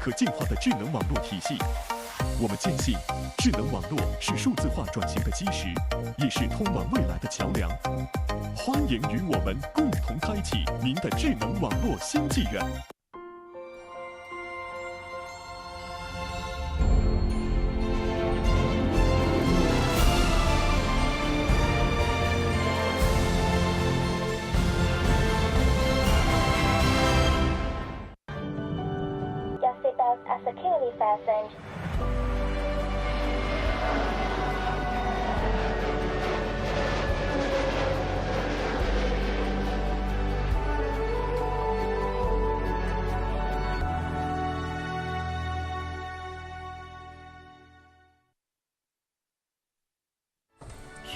可进化的智能网络体系。我们坚信，智能网络是数字化转型的基石，也是通往未来的桥梁。欢迎与我们共同开启您的智能网络新纪元。Your seatbelts are securely fastened.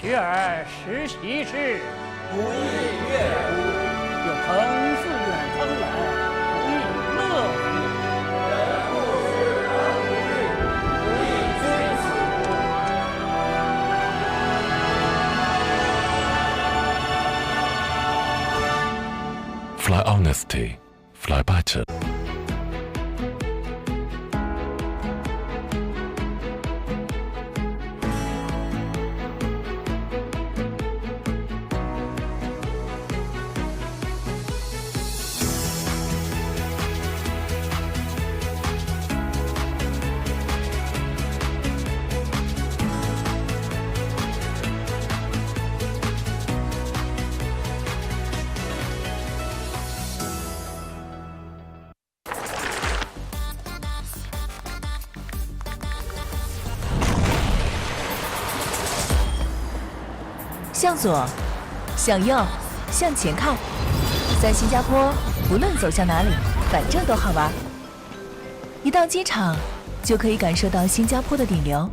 “学而时习之，不亦乐乎？有朋自远方来，不亦乐乎？”人不知而不愠，不亦君子乎？Fly honesty, fly better. “向左，向右，向前看。”在新加坡，不论走向哪里，反正都好玩。一到机场，就可以感受到新加坡的顶流。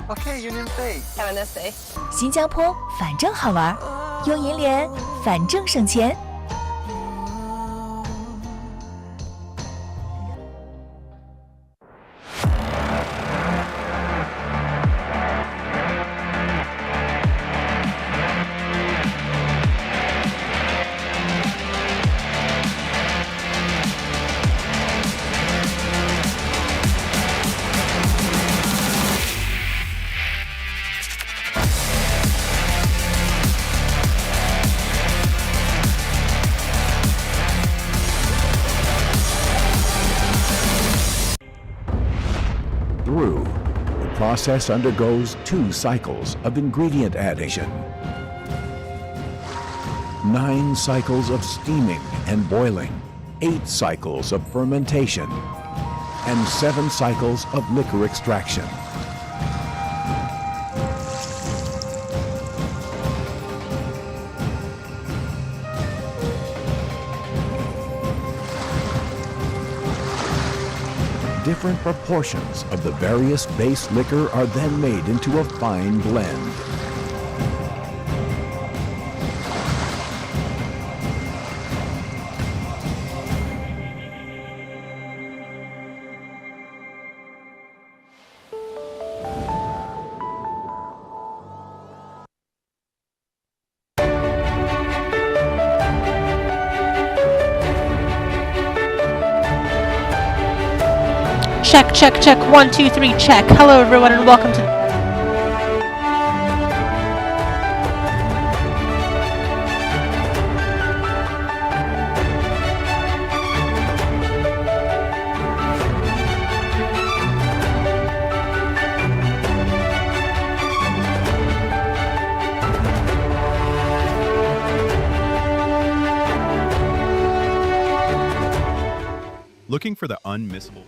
Okay, Union Bay. Have a nice day. 新加坡反正好玩，用银联反正省钱。Brew. The process undergoes 2 cycles of ingredient addition, 9 cycles of steaming and boiling, 8 cycles of fermentation, and 7 cycles of liquor extraction. Different proportions of the various base liquor are then made into a fine blend. Check, check, check. 1, 2, 3, check. Hello, everyone, and welcome to. Looking for the unmissable.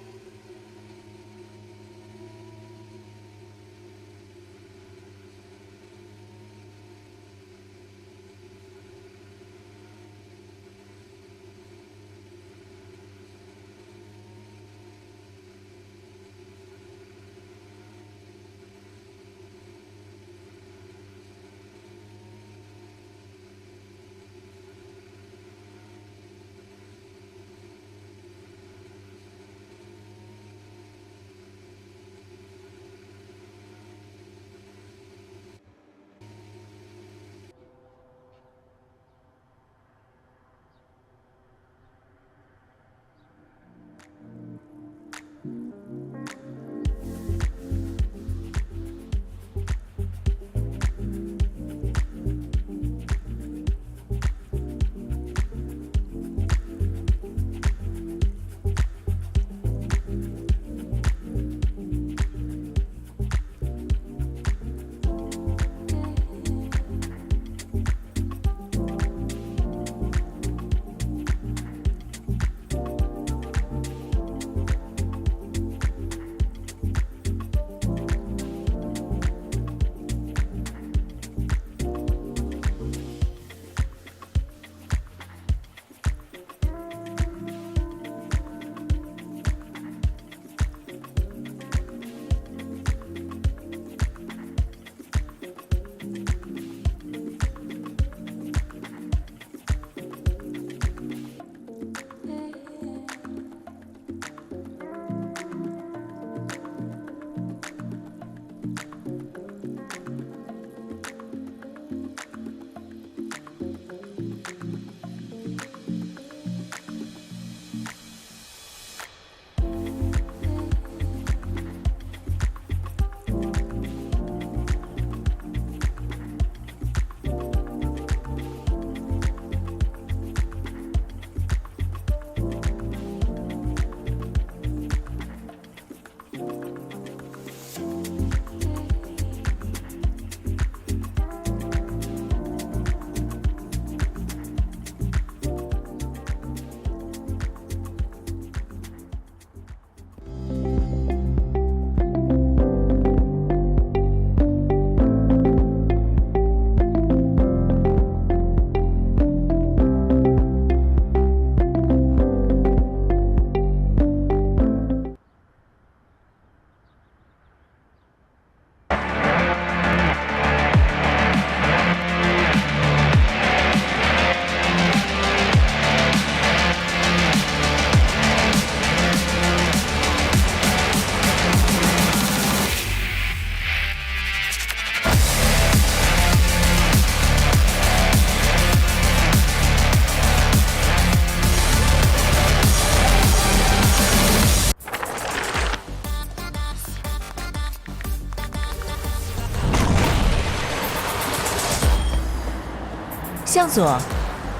左，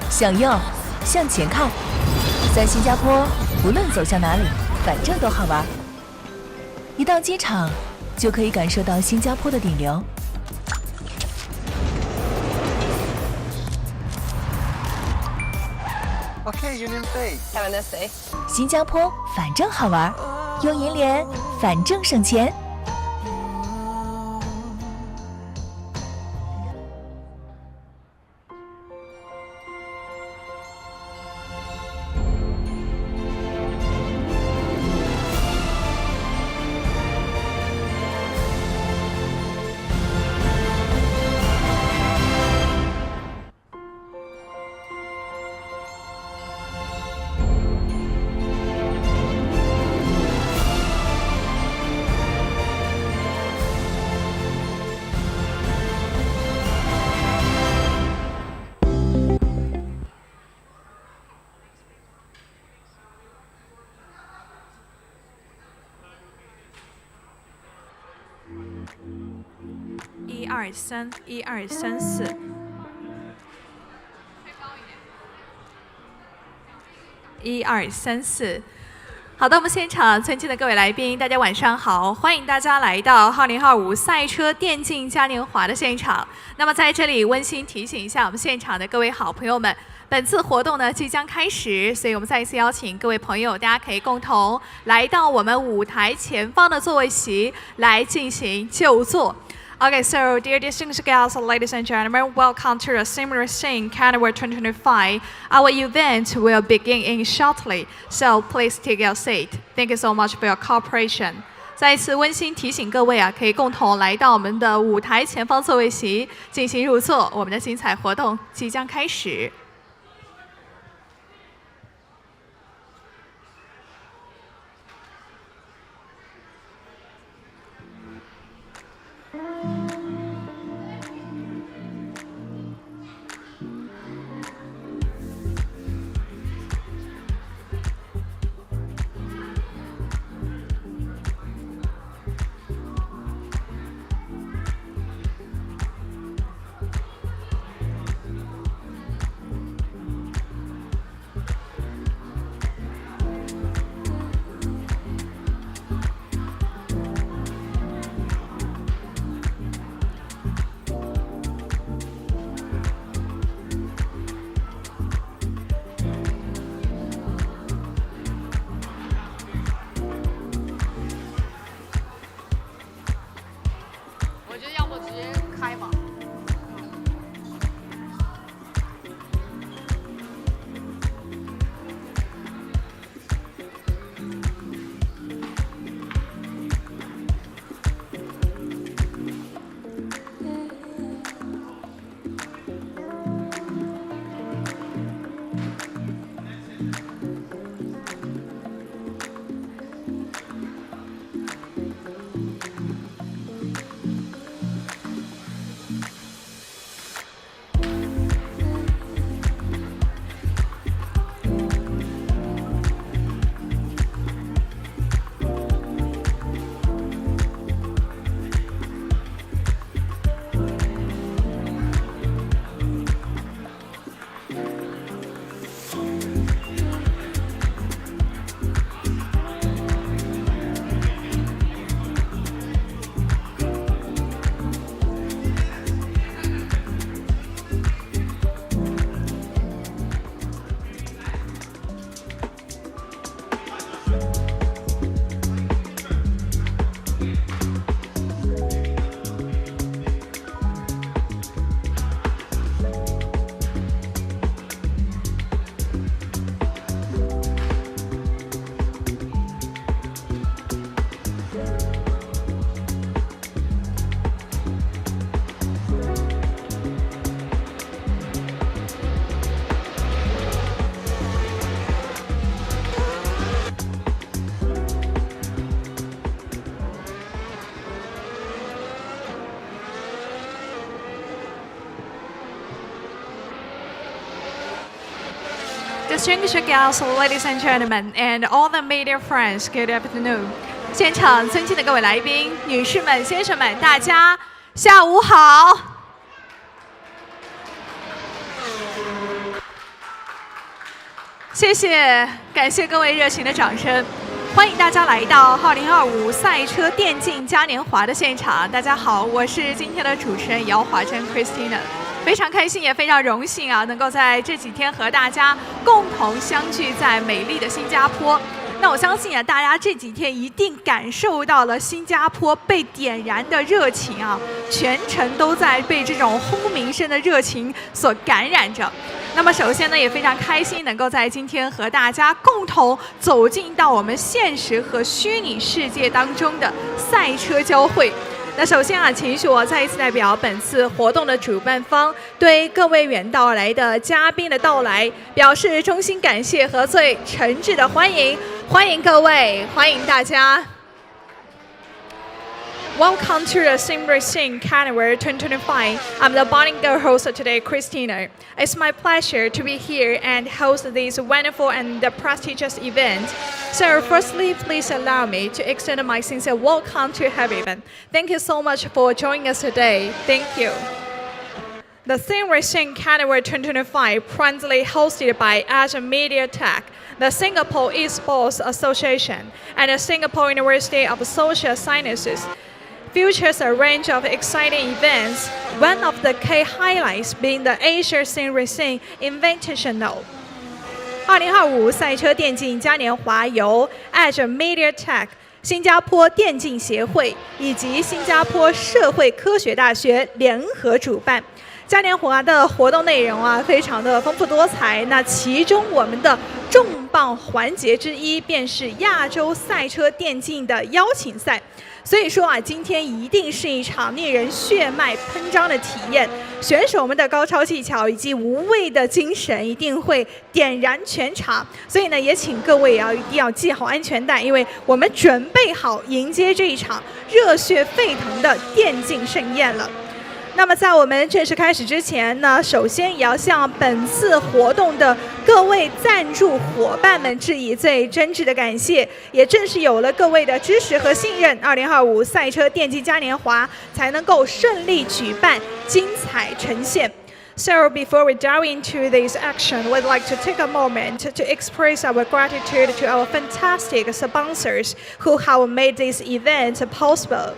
向右，向前看。在新加坡，无论走向哪里，反正都好玩。一到机场，就可以感受到新加坡的顶流。Okay, Union State. Have a nice day. 新加坡反正好玩，用银联反正省钱。1231234。1234。好的，我们现场尊敬的各位来宾，大家晚上好，欢迎大家来到2025赛车电竞嘉年华的现场。那么在这里温馨提醒一下我们现场的各位好朋友们，本次活动呢即将开始，所以我们再一次邀请各位朋友，大家可以共同来到我们舞台前方的座位席来进行就座。Okay, so dear distinguished guests, ladies and gentlemen, welcome to the Singapore Carnival 2025. Our event will begin in shortly, so please take your seat. Thank you so much for your cooperation. 再一次温馨提醒各位啊，可以共同来到我们的舞台前方座位席进行入座，我们的精彩活动即将开始。Distinguished guests, ladies and gentlemen, and all the media friends, good afternoon. 现场尊敬的各位来宾、女士们、先生们，大家下午好。谢谢，感谢各位热情的掌声，欢迎大家来到2025赛车电竞嘉年华的现场。大家好，我是今天的主持人姚华珍 Christina， 非常开心也非常荣幸啊，能够在这几天和大家共同相聚在美丽的新加坡。那我相信啊，大家这几天一定感受到了新加坡被点燃的热情啊，全程都在被这种轰鸣声的热情所感染着。那么首先呢，也非常开心能够在今天和大家共同走进到我们现实和虚拟世界当中的赛车交汇。那首先啊，请许我再一次代表本次活动的主办方，对各位远道而来的嘉宾的到来表示衷心感谢和最诚挚的欢迎，欢迎各位，欢迎大家。Welcome to the Sim Racing Carnival 2025. I'm the bodyguard host today, Christina. It's my pleasure to be here and host this wonderful and prestigious event. So firstly, please allow me to extend my sincere welcome to everyone. Thank you so much for joining us today. Thank you. The Sim Racing Carnival 2025, proudly hosted by Asia Media Tech, the Singapore Esports Association, and the Singapore University of Social Sciences, features a range of exciting events, one of the key highlights being the Asia Sim Racing Invitational. 2025赛车电竞嘉年华由 Asia Media Tech、新加坡电竞协会以及新加坡社会科学大学联合主办。嘉年华的活动内容啊，非常的丰富多彩。那其中我们的重磅环节之一，便是亚洲赛车电竞的邀请赛。所以说啊，今天一定是一场令人血脉喷张的体验。选手们的高超技巧以及无畏的精神，一定会点燃全场。所以呢，也请各位啊，一定要系好安全带，因为我们准备好迎接这一场热血沸腾的电竞盛宴了。那么在我们正式开始之前呢，首先也要向本次活动的各位赞助伙伴们致以最真挚的感谢。也正是有了各位的支持和信任，2025赛车电竞嘉年华才能够顺利举办，精彩呈现。So before we dive into this action, we'd like to take a moment to express our gratitude to our fantastic sponsors who have made this event possible.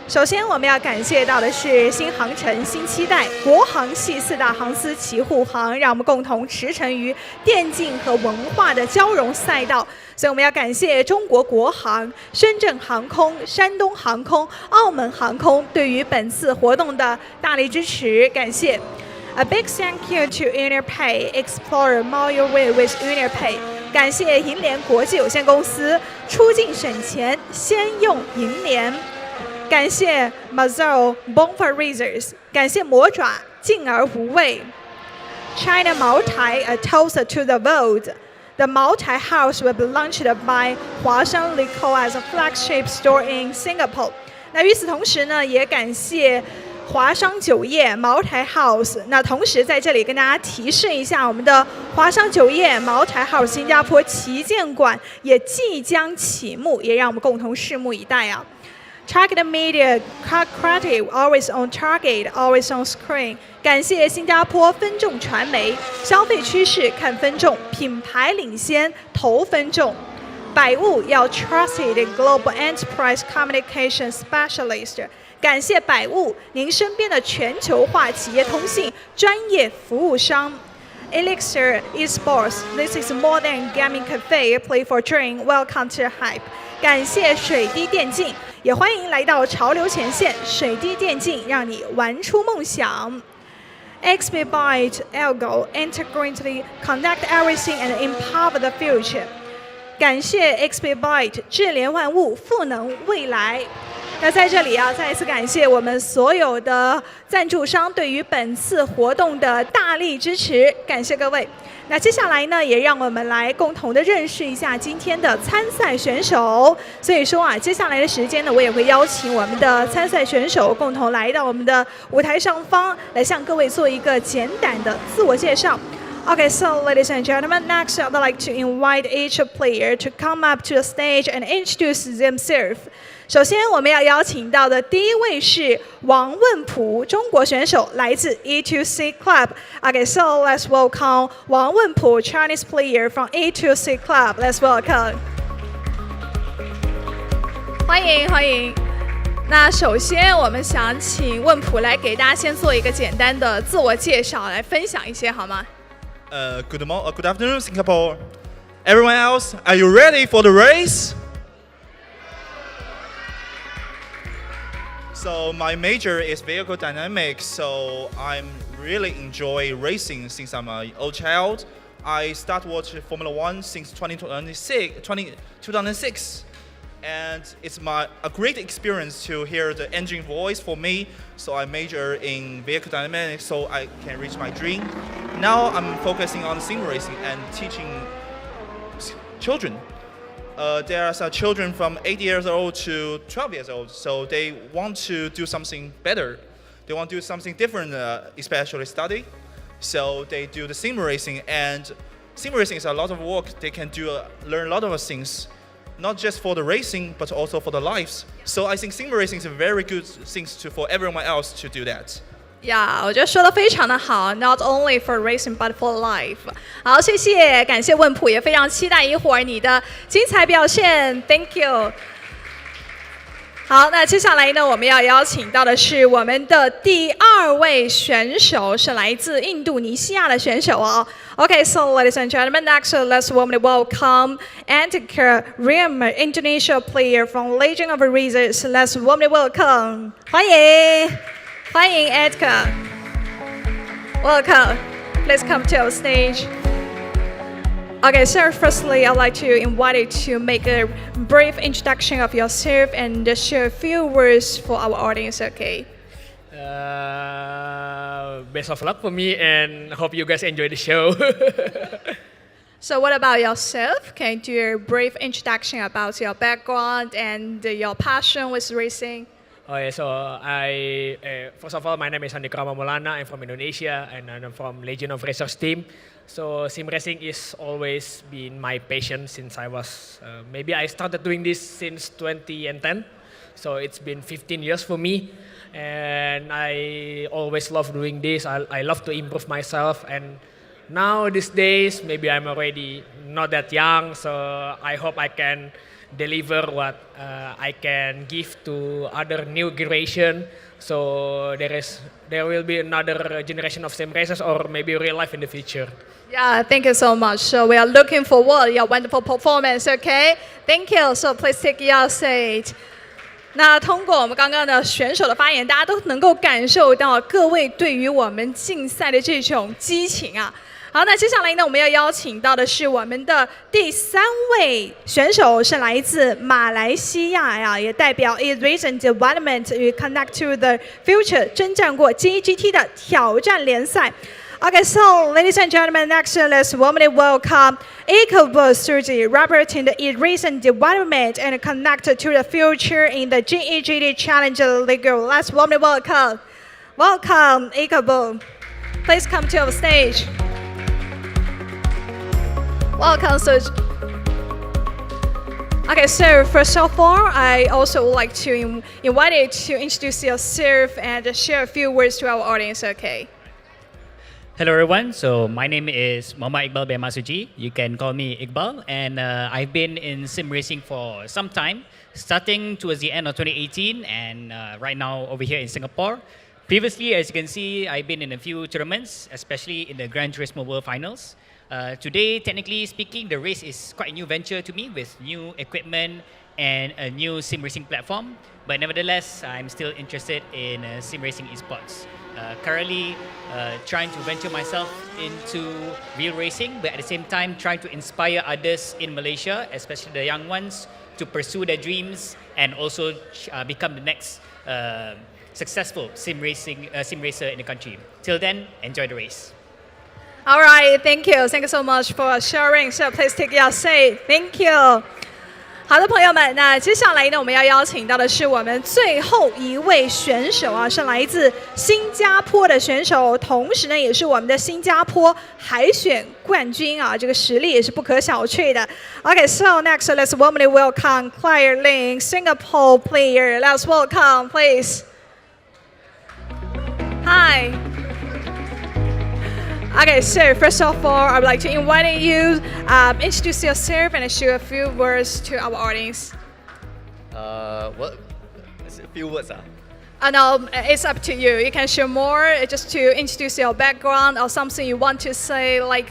首先，我们要感谢到的是新航程、新期待、国航系4大航司齐护航，让我们共同驰骋于电竞和文化的交融赛道。所以，我们要感谢中国国航、深圳航空、山东航空、澳门航空对于本次活动的大力支持，感谢。A big thank you to UnionPay. Explore more your way with UnionPay. 感谢银联国际有限公司，出境省钱先用银联。感谢 Mazal Bonfire Razors， 感谢魔爪敬而无畏。China 茅台 a toast to the world. The Moutai House will be launched by 华商 Liquor as a flagship store in Singapore. 那与此同时呢，也感谢华商酒业茅台 House。那同时在这里跟大家提示一下，我们的华商酒业茅台 House 新加坡旗舰馆也即将启幕，也让我们共同拭目以待啊。Target Media Creative always on target, always on screen. 感谢新加坡分众传媒，消费趋势看分众，品牌领先投分众。百物要 trusted global enterprise communication specialist. 感谢百物，您身边的全球化企业通信专业服务商。Elixir Esports, this is more than gaming cafe, play for dream. Welcome to Hype. 感谢水滴电竞，也欢迎来到潮流前线，水滴电竞让你玩出梦想。XP Byte Algo integrally connect everything and empower the future. 感谢 XP Byte 智联万物，赋能未来。那在这里啊，再一次感谢我们所有的赞助商对于本次活动的大力支持，感谢各位。那接下来呢，也让我们来共同的认识一下今天的参赛选手。所以说啊，接下来的时间呢，我也会邀请我们的参赛选手共同来到我们的舞台上方，来向各位做一个简短的自我介绍。Okay, so ladies and gentlemen, next I'd like to invite each player to come up to the stage and introduce themselves. 首先，我们要邀请到的第一位是王问普，中国选手，来自 E2C Club. Okay, so let's welcome 王问普 Chinese player from E2C Club. Let's welcome. 欢迎欢迎。那首先，我们想请问普来给大家先做一个简单的自我介绍，来分享一些好吗？Good afternoon, Singapore. Everyone else, are you ready for the race? So my major is vehicle dynamics, so I'm really enjoy racing since I'm an old child. I started watching Formula One since 2006, and it's a great experience to hear the engine voice for me. So I major in vehicle dynamics so I can reach my dream. Now I'm focusing on sim racing and teaching children. There are some children from 8 years old to 12 years old, so they want to do something better. They want to do something different, especially study. So they do the sim racing, and sim racing is a lot of work. They can learn a lot of things, not just for the racing, but also for the lives. So I think sim racing is a very good thing for everyone else to do that. 呀，我觉得说的非常的好 ，Not only for racing but for life。好，谢谢，感谢问普，也非常期待一会儿你的精彩表现 ，Thank you。好，那接下来呢，我们要邀请到的是我们的第2位选手，是来自印度尼西亚的选手哦。Okay, so ladies and gentlemen, next let's warmly welcome intellect Indonesia player from Legion of Reasons. Let's warmly welcome， 欢迎。欢迎 Edgar. Welcome. Please come to our stage. Okay, sir, firstly, I'd like to invite you to make a brief introduction of yourself and share a few words for our audience, okay? Best of luck for me and hope you guys enjoy the show. So what about yourself? Can you do a brief introduction about your background and your passion with racing? Oh yeah, so first of all, my name is Handikrama Maulana. I'm from Indonesia and I'm from Legion of Racers team. So sim racing is always been my passion since I was, maybe I started doing this since 2010. So it's been 15 years for me. And I always love doing this. I love to improve myself. And now these days, maybe I'm already not that young. So I hope I can deliver what I can give to other new generation. So there will be another generation of sim racers or maybe real life in the future. Yeah, thank you so much. So we are looking forward to your wonderful performance, okay? Thank you. So please take your seat. 那通过我们刚刚的选手的发言，大家都能够感受到各位对于我们竞赛的这种激情啊。好，那接下来呢，我们要邀请到的是我们的第3位选手，是来自马来西亚呀，也代表 Recent Development与 Connect to the Future 征战过 GGT 的挑战联赛。Okay, so ladies and gentlemen, next let's warmly welcome Esports Suji, representing the recent development and Connect to the Future in the GEGT Challenger League. Let's warmly welcome Esports. Please come to our stage. Welcome, Suji. Okay, so first of all, I also would like to invite you to introduce yourself and share a few words to our audience, okay? Hello everyone, so my name is Muhammad Iqbal bin Masuji. You can call me Iqbal, and I've been in sim racing for some time, starting towards the end of 2018 and right now over here in Singapore. Previously, as you can see, I've been in a few tournaments, especially in the Grand Prix World Finals. Today, technically speaking, the race is quite a new venture to me with new equipment and a new sim racing platform. But nevertheless, I'm still interested in sim racing esports. Currently trying to venture myself into real racing, but at the same time trying to inspire others in Malaysia, especially the young ones, to pursue their dreams and also become the next successful sim racer in the country. Till then, enjoy the race. All right, thank you so much for sharing. So please take your seat. Thank you. 好的，朋友们，那接下来呢，我们要邀请到的是我们最后一位选手啊，是来自新加坡的选手，同时呢，也是我们的新加坡海选冠军啊，这个实力也是不可小觑的。Okay, so next, let's warmly welcome Claire Ling, Singapore player. Let's welcome, please. Hi. Okay, so first of all, I would like to invite you introduce yourself and share a few words to our audience. What? A few words, No, it's up to you. You can share more just to introduce your background or something you want to say, like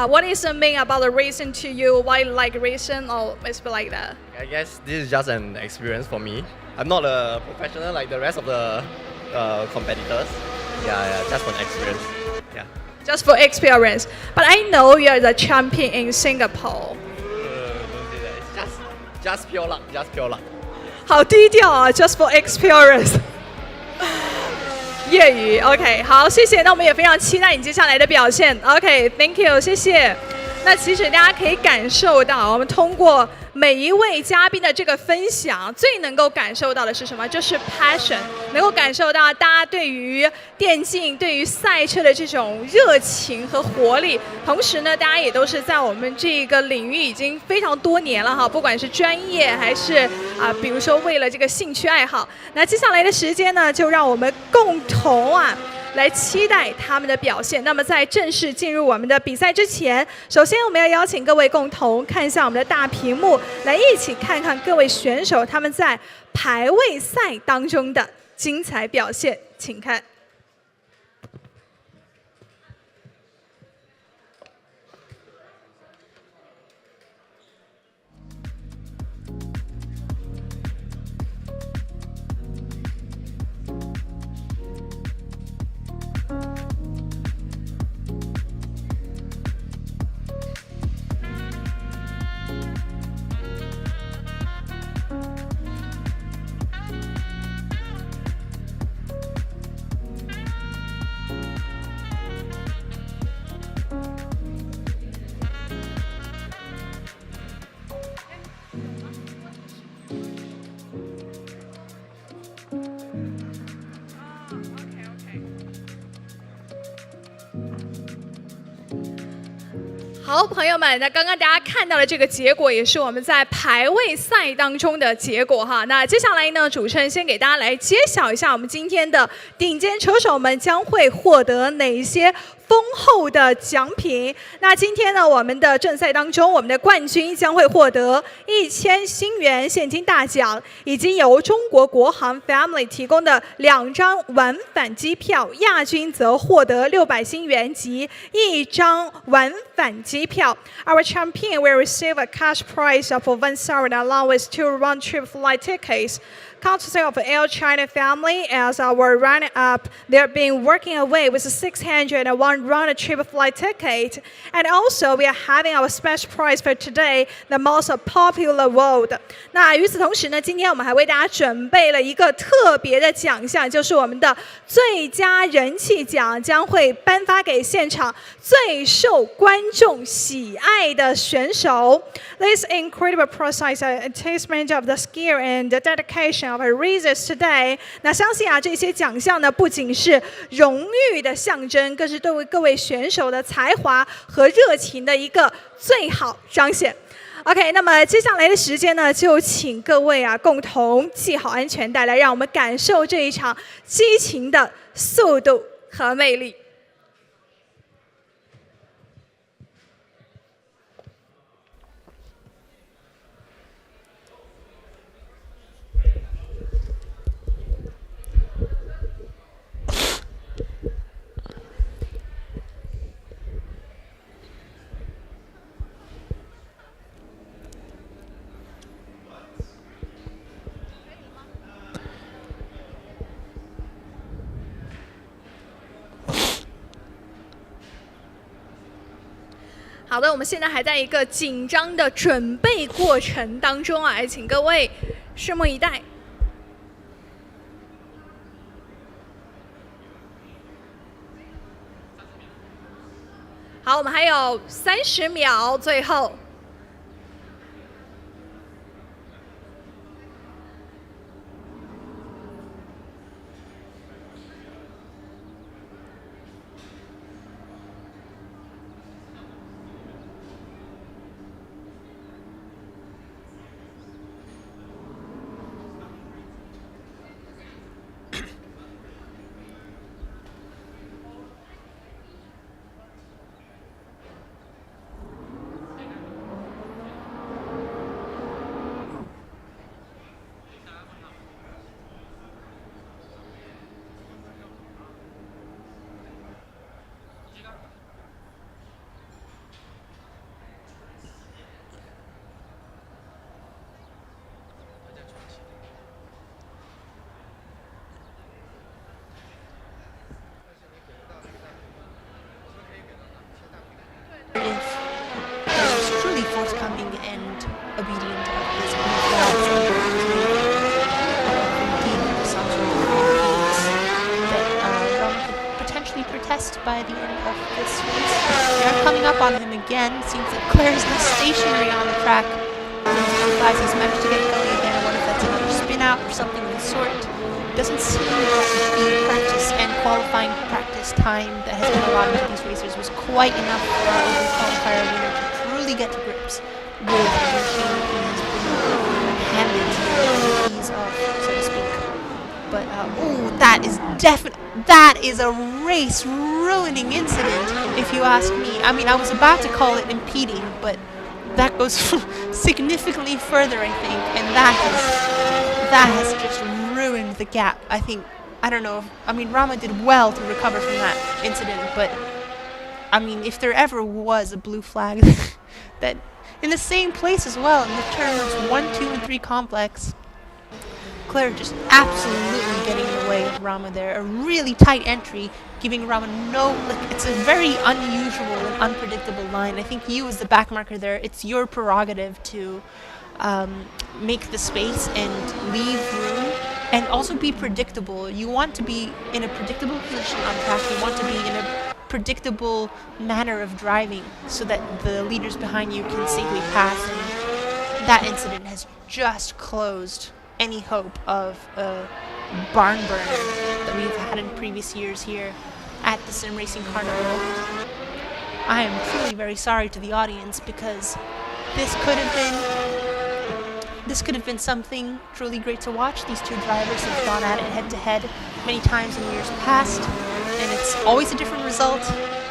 what is the main about the racing to you, why you like racing, or something like that. I guess this is just an experience for me. I'm not a professional like the rest of the competitors. Yeah, just for an experience. Yeah. Just for experience. But I know you're the champion in Singapore. Don't say that. It's just pure luck. Just pure luck. 好低调啊 ，just for experience 。业余 ，OK， 好，谢谢。那我们也非常期待你接下来的表现。OK，Thank you， 谢谢。那其实大家可以感受到，我们通过每一位嘉宾的这个分享，最能够感受到的是什么？就是 passion， 能够感受到大家对于电竞、对于赛车的这种热情和活力。同时呢，大家也都是在我们这个领域已经非常多年了哈，不管是专业还是比如说为了这个兴趣爱好。那接下来的时间呢，就让我们共同来期待他们的表现。那么在正式进入我们的比赛之前，首先我们要邀请各位共同看一下我们的大屏幕，来一起看看各位选手他们在排位赛当中的精彩表现，请看。好，朋友们，那刚刚大家看到的这个结果，也是我们在排位赛当中的结果哈。那接下来呢，主持人先给大家来揭晓一下，我们今天的顶尖车手们将会获得哪些丰厚的奖品。那今天呢，我们的正赛当中，我们的冠军将会获得1000新元现金大奖，以及由中国国航 Family 提供的2张往返机票，亚军则获得600新元及1张往返机票。Our champion will receive a cash prize of 1,000 along with 2 round-trip flight tickets. Courtesy of Air China family, as our runner-up, they're been working away with 601 round-trip flight ticket. And also, we are having our special prize for today, the most popular award. 那与此同时呢，今天我们还为大家准备了一个特别的奖项，就是我们的最佳人气奖，将会颁发给现场最受观众喜爱的选手。This incredible process is a testament of the skill and the dedication of our racers today. 那相信这些奖项呢，不仅是荣誉的象征，更是对各位选手的才华和热情的一个最好彰显。OK， 那么接下来的时间呢，就请各位共同系好安全带，来让我们感受这一场激情的速度和魅力。好的，我们现在还在一个紧张的准备过程当中也请各位拭目以待。好，我们还有30秒，最后。fast by the end of this race. They are coming up on him again. Seems that Claire is not stationary on the track. He's managed to get going again. I wonder if that's another spin out or something of the sort. Doesn't seem that the practice and qualifying practice time that has been allotted to these racers was quite enough for our open qualifier winner to truly get to grips with the machine he's been handed the keys of, so to speak. But ooh, that is a race ruining incident, if you ask me. I mean, I was about to call it impeding, but that goes significantly further, I think, and that has just ruined the gap. I think, I don't know, I mean, Rama did well to recover from that incident, but I mean, if there ever was a blue flag that in the same place as well, in the turns 1, 2, and 3 complex, Claire just absolutely getting in the way of Rama there. A really tight entry, giving Rama it's a very unusual and unpredictable line. I think you as the backmarker there, it's your prerogative to make the space and leave room and also be predictable. You want to be in a predictable position on track. You want to be in a predictable manner of driving so that the leaders behind you can safely pass. And that incident has just closed any hope of a barn burner that we've had in previous years here at the Sim Racing Carnival. I am truly very sorry to the audience because this could have been something truly great to watch. These two drivers have gone at it head to head many times in years past, and it's always a different result.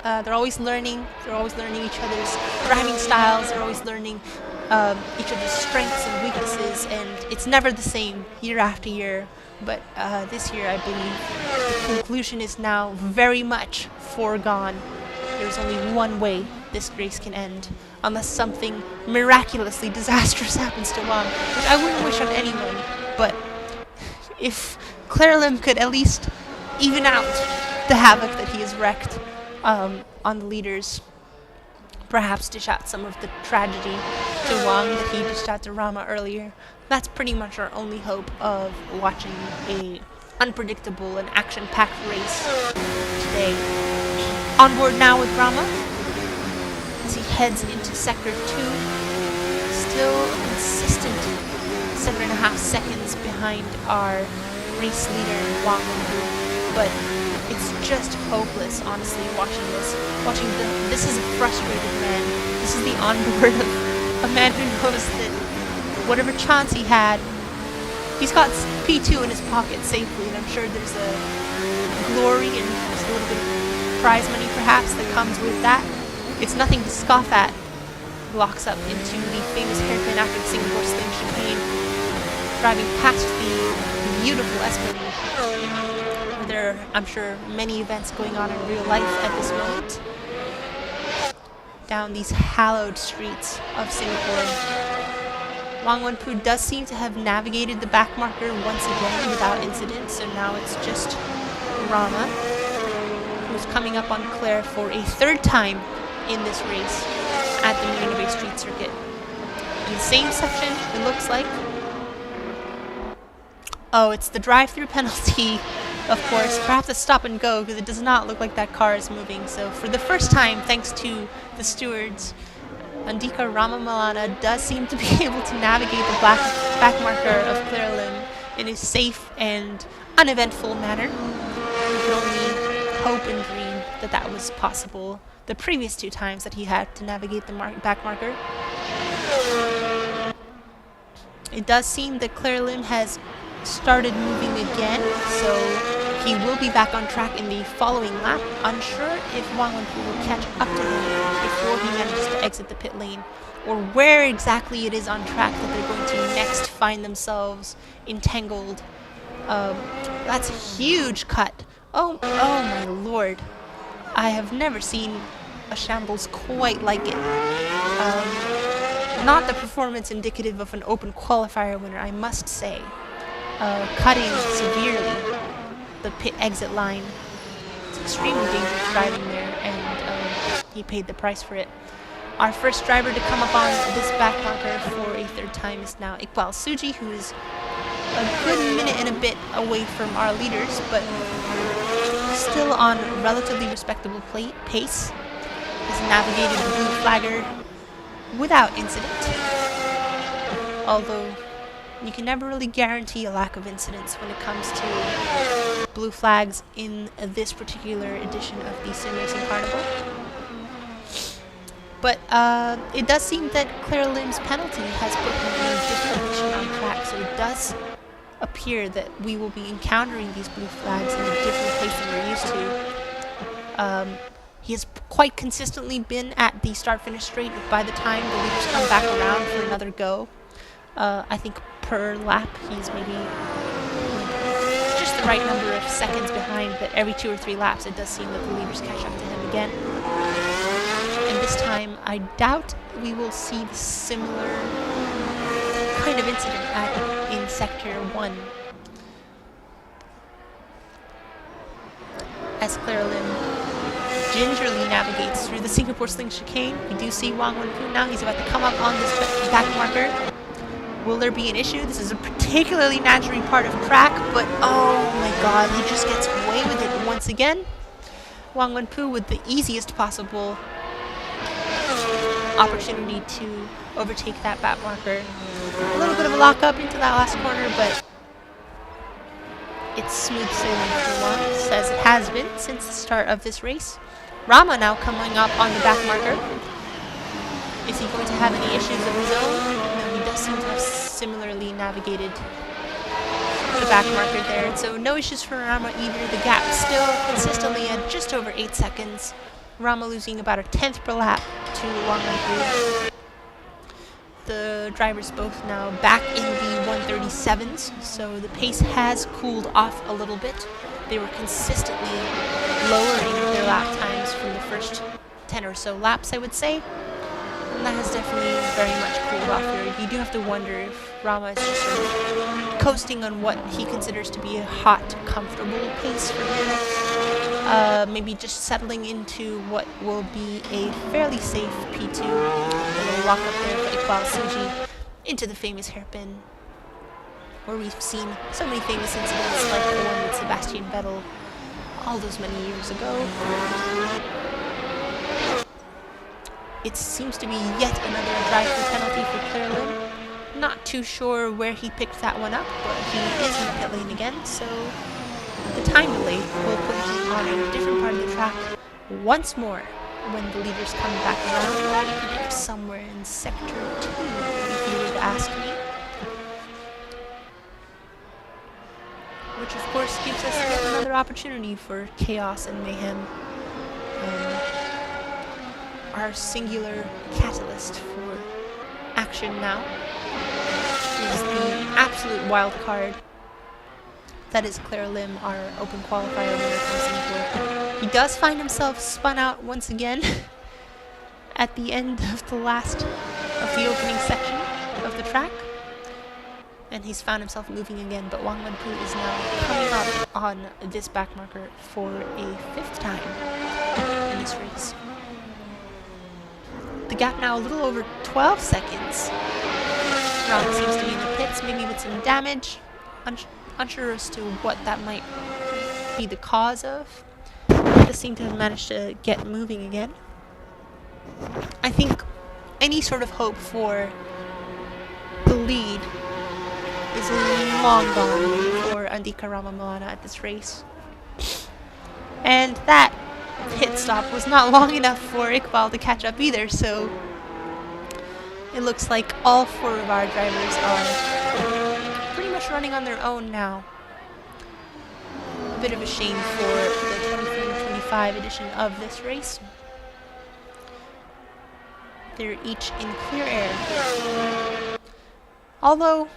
They're always learning. They're always learning each other's driving styles. They're always learning each other's strengths and weaknesses, and it's never the same year after year. But this year, I believe the conclusion is now very much foregone. There's only one way this race can end, unless something miraculously disastrous happens to Wang, which I wouldn't wish on anyone. But if Claire Lim could at least even out the havoc that he has wreaked on the leaders, perhaps dish out some of the tragedy to Wang that he dished out to Rama earlier. That's pretty much our only hope of watching a unpredictable and action-packed race today. On board now with Rama as he heads into Sector 2. Still a consistent 7.5 seconds behind our race leader, Wang Wenhu. But it's just hopeless, honestly, watching this. This is a frustrated man. This is the onboard of a man who knows that whatever chance he had, he's got P2 in his pocket safely, and I'm sure there's a glory and just a little bit of prize money, perhaps, that comes with that. It's nothing to scoff at. Locks up into the famous hairpin after the Singapore Sling chicane, driving past the beautiful Esplanade. There are, I'm sure, many events going on in real life at this moment. Down these hallowed streets of Singapore. Wang Wenhu does seem to have navigated the back marker once again without incident, so now it's just Rama, who's coming up on Claire for a third time in this race at the Marina Bay Street Circuit. In the same section, it looks like. Oh, it's the drive-through penalty, of course. Perhaps a stop and go, because it does not look like that car is moving. So for the first time, thanks to the stewards, Andika Ramamalana does seem to be able to navigate the back marker of Claire Lim in a safe and uneventful manner. We could only hope and dream that that was possible the previous two times that he had to navigate the back marker. It does seem that Claire Lim has started moving again, so he will be back on track in the following lap. Unsure if Wang Wenhu will catch up to him before he manages to exit the pit lane, or where exactly it is on track that they're going to next find themselves entangled. That's a huge cut. Oh my lord. I have never seen a shambles quite like it. Not the performance indicative of an open qualifier winner, I must say. Cutting severely the pit exit line. It's extremely dangerous driving there, and he paid the price for it. Our first driver to come up on this back marker for a third time is now Iqbal Suji, who is a good minute and a bit away from our leaders, but still on relatively respectable pace. Has navigated the blue flagger without incident. Although you can never really guarantee a lack of incidents when it comes to blue flags in this particular edition of the Sim Racing Carnival. But it does seem that Claire Lim's penalty has put him in a different position on track, so it does appear that we will be encountering these blue flags in a different pace than we're used to. He has quite consistently been at the start-finish straight by the time the leaders come back around for another go. I think per lap he's maybe just the right number of seconds behind, but every 2 or 3 laps it does seem that the leaders catch up to him again. And this time I doubt we will see the similar kind of incident in Sector 1. As Claire Lim gingerly navigates through the Singapore Sling chicane, we do see Wang Wenpu now. He's about to come up on this back marker. Will there be an issue? This is a particularly natural part of track, but oh my god, he just gets away with it once again. Wang Wenpu with the easiest possible opportunity to overtake that back marker. A little bit of a lock-up into that last corner, but it's smooth sailing for once, as it has been since the start of this race. Rama now coming up on the back marker. Is he going to have any issues of his own? No, he does seem to have similarly navigated the back marker there. And so no issues for Rama either. The gap still consistently at just over 8 seconds. Rama losing about a 10th per lap to Wang Wenpu. The drivers both now back in the 137s, so the pace has cooled off a little bit. They were consistently lowering their lap times from the first 10 or so laps, I would say. And that has definitely very much cooled off here. You do have to wonder if Rama is just sort of coasting on what he considers to be a hot, comfortable pace for him. Maybe just settling into what will be a fairly safe P2. A little lock up there for Iqbal Suji into the famous hairpin, where we've seen so many famous incidents like the one with Sebastian Vettel all those many years ago. It seems to be yet another drive-through penalty for Claire Lim. Not too sure where he picked that one up, but he is in the pit lane again, so the time delay will put him on a different part of the track once more when the leaders come back around. I predict somewhere in Sector 2, if you were to ask me. Which of course gives us yet another opportunity for chaos and mayhem. Our singular catalyst for action now is the absolute wild card. That is Claire Lim, our open qualifier winner from Singapore. He does find himself spun out once again at the end of the opening section of the track. And he's found himself moving again, but Wang Wenpu is now coming up on this back marker for a 5th time in this race. The gap now a little over 12 seconds. Rama seems to be in the pits, maybe with some damage. Unsure as to what that might be the cause of. He does seem to have managed to get moving again. I think any sort of hope for the lead is long gone for Andika Ramamalana at this race. And that pit stop was not long enough for Iqbal to catch up either, so it looks like all 4 of our drivers are pretty much running on their own now. A bit of a shame for the 23-25 edition of this race. They're each in clear air. Although,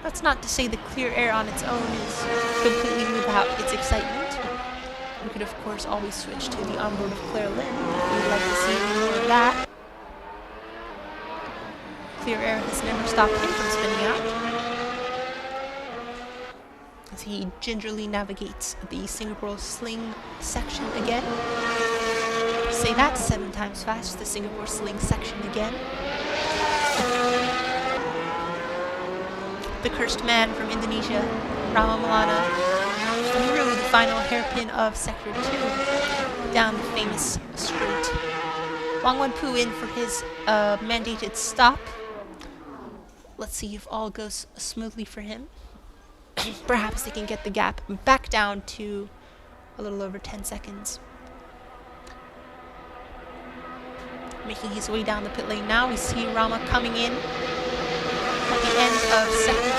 that's not to say the clear air on its own is completely without its excitement. We could of course always switch to the onboard of Claire Lim if you'd like to see any more of that. Clear air has never stopped him from spinning out, as he gingerly navigates the Singapore Sling section again. Say that 7 times fast, the Singapore Sling section again. The cursed man from Indonesia, Ramamalana, through the final hairpin of Sector 2 down the famous straight. Wang Wenpu in for his mandated stop. Let's see if all goes smoothly for him. Perhaps they can get the gap back down to a little over 10 seconds. Making his way down the pit lane now, we see Rama coming in at the end of Sector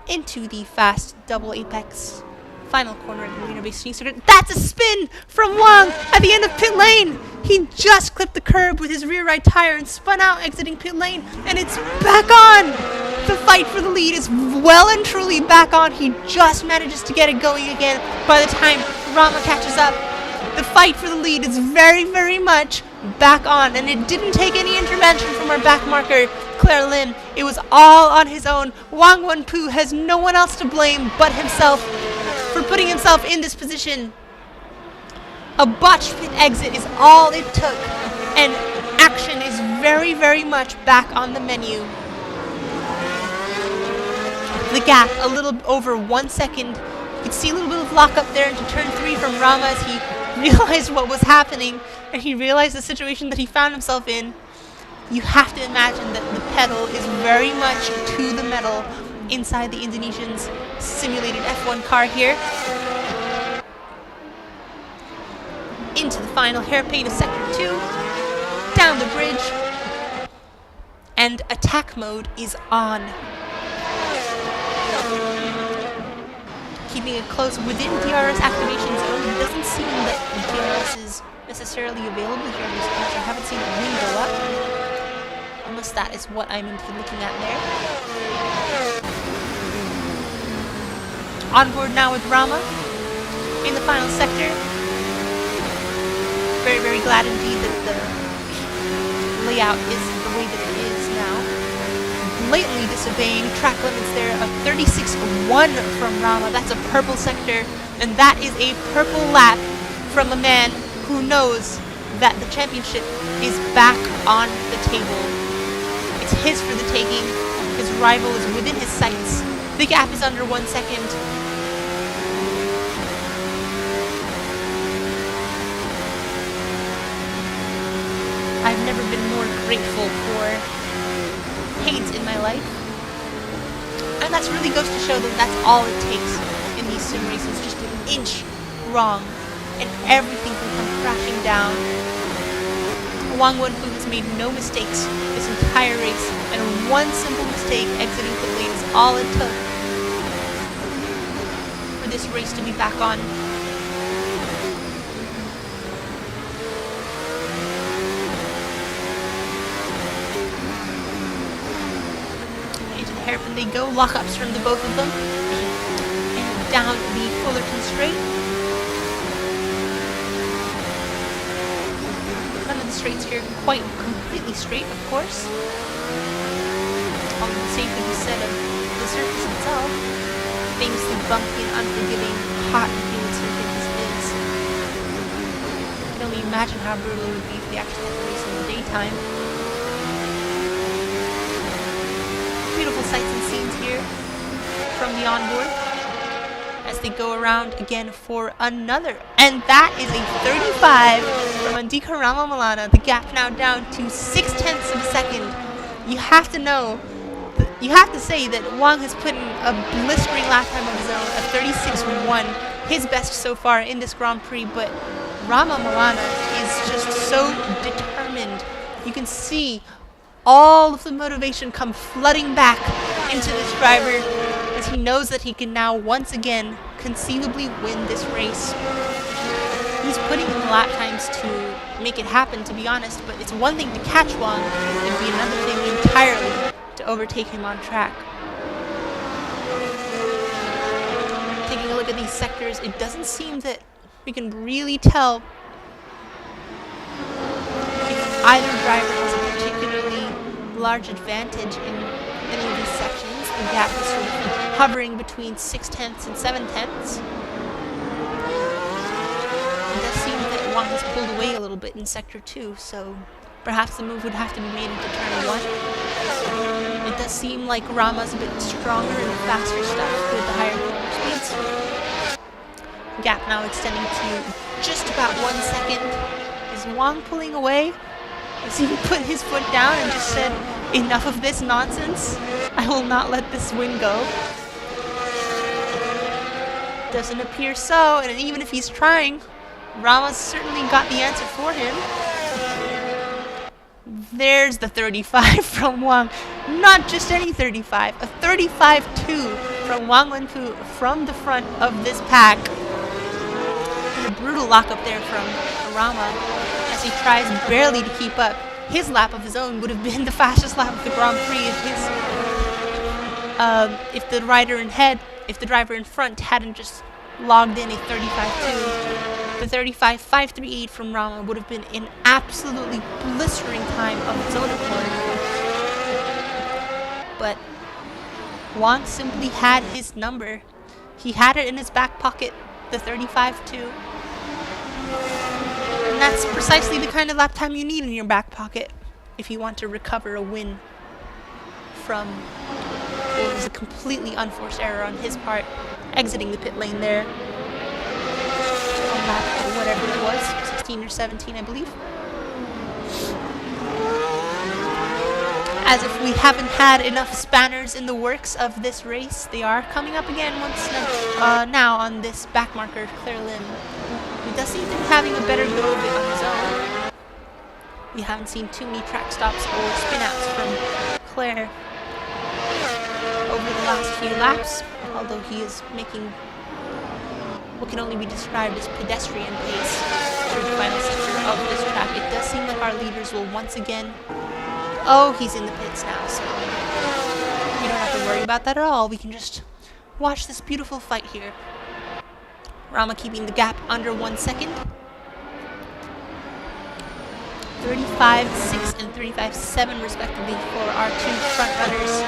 3 into the fast double apex final corner of the Marina Bay Swing Circuit. That's a spin from Wang at the end of pit lane. He just clipped the curb with his rear right tire and spun out exiting pit lane, and it's back on. The fight for the lead is well and truly back on. He just manages to get it going again by the time Rama catches up. The fight for the lead is very, very much back on, and it didn't take any intervention from our back marker, Claire Lin. It was all on his own. Wang Wenpu has no one else to blame but himself for putting himself in this position. A botched pit exit is all it took, and action is very, very much back on the menu. The gap, a little over 1 second. You could see a little bit of lock up there into turn 3 from Rama as he realized what was happening, and he realized the situation that he found himself in. You have to imagine that the pedal is very much to the metal inside the Indonesian's simulated F1 car here. Into the final hairpin of Sector 2, down the bridge, and attack mode is on. Keeping it close within DRS activation zone. It doesn't seem that DRS is necessarily available here in this match. I haven't seen the ring go up, unless that is what I'm looking at there. On board now with Rama in the final sector. Very, very glad indeed that the layout is the way that it is now. Blatantly disobeying track limits there of 36.1 from Rama. That's a purple sector, and that is a purple lap from a man who knows that the championship is back on the table. It's his for the taking. His rival is within his sights. The gap is under 1 second. I've never been more grateful for paint in my life. And that really goes to show that that's all it takes in these sim races. Just an inch wrong and everything can come crashing down. Wang Wenpu has made no mistakes this entire race, and one simple mistake exiting the lane is all it took for this race to be back on. Hairpin they go, lockups from the both of them, and down the Fullerton straight. None of the straights here quite completely straight, of course. Although the same could be said of the surface itself, famously bumpy and unforgiving, hot and humid surface is. You can only imagine how brutal it would be if they actually had to race in the daytime. Beautiful sights and scenes here from the onboard as they go around again for another. And that is a 35 from Andika Ramamalana. The gap now down to 0.6 of a second. You have to know, you have to say that Wang has put in a blistering lap time of his own, a 36.1, his best so far in this Grand Prix, but Ramamalana is just so determined. You can see all of the motivation come flooding back into this driver as he knows that he can now once again conceivably win this race. He's putting in the lap times to make it happen, to be honest, but it's one thing to catch Wang, it would be another thing entirely to overtake him on track. Taking a look at these sectors, it doesn't seem that we can really tell if either driver has a particularly large advantage in any of these sections. The gap is sort of hovering between 0.6 and 0.7. It does seem that Wang has pulled away a little bit in Sector 2, so perhaps the move would have to be made into Turn 1. It does seem like Rama's a bit stronger and faster stuff with the higher corner speeds. Gap now extending to just about 1 second. Is Wang pulling away? Has he put his foot down and just said, enough of this nonsense? I will not let this win go. Doesn't appear so, and even if he's trying, Rama's certainly got the answer for him. There's the 35 from Wang. Not just any 35, a 35-2 from Wang Wenfu from the front of this pack. And a brutal lockup there from Rama as he tries barely to keep up. His lap of his own would have been the fastest lap of the Grand Prix if the driver in front hadn't just logged in a 35-2. The 35.538 from Rama would have been an absolutely blistering time of its own accord. But Wang simply had his number. He had it in his back pocket, the 35-2. And that's precisely the kind of lap time you need in your back pocket if you want to recover a win from what was a completely unforced error on his part, exiting the pit lane there on lap whatever it was, 16 or 17 I believe. As if we haven't had enough spanners in the works of this race, they are coming up again now on this back marker, Claire Lim. He does seem to be having a better go of it on his own. We haven't seen too many track stops or spin-outs from Claire over the last few laps, although he is making what can only be described as pedestrian pace through the final sector of this track. It does seem like our leaders will once again... Oh, he's in the pits now, so we don't have to worry about that at all. We can just watch this beautiful fight here. Rama keeping the gap under 1 second. 35.6 and 35.7 respectively for our two front runners.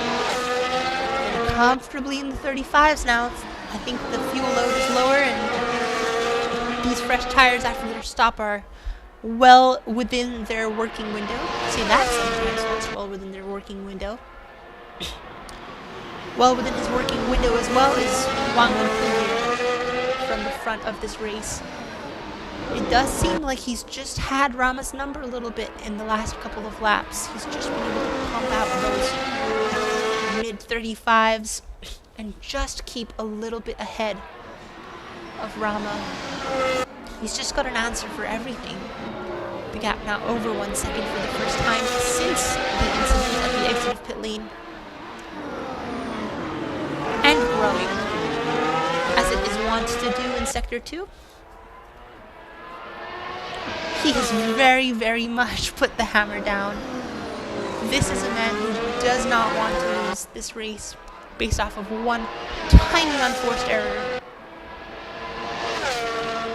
They're comfortably in the 35s now. I think the fuel load is lower and these fresh tires after their stop are well within their working window. See that sometimes, so it's well within their working window. Well within his working window as well is Wang Wenfu here from the front of this race. It does seem like he's just had Rama's number a little bit in the last couple of laps. He's just been able to pump out those mid-35s and just keep a little bit ahead of Rama. He's just got an answer for everything. The gap now over 1 second for the first time since the incident at the exit of pit lane. And growing, as it is wont to do in Sector 2. He has very, very much put the hammer down. This is a man who does not want to lose this race based off of one tiny unforced error.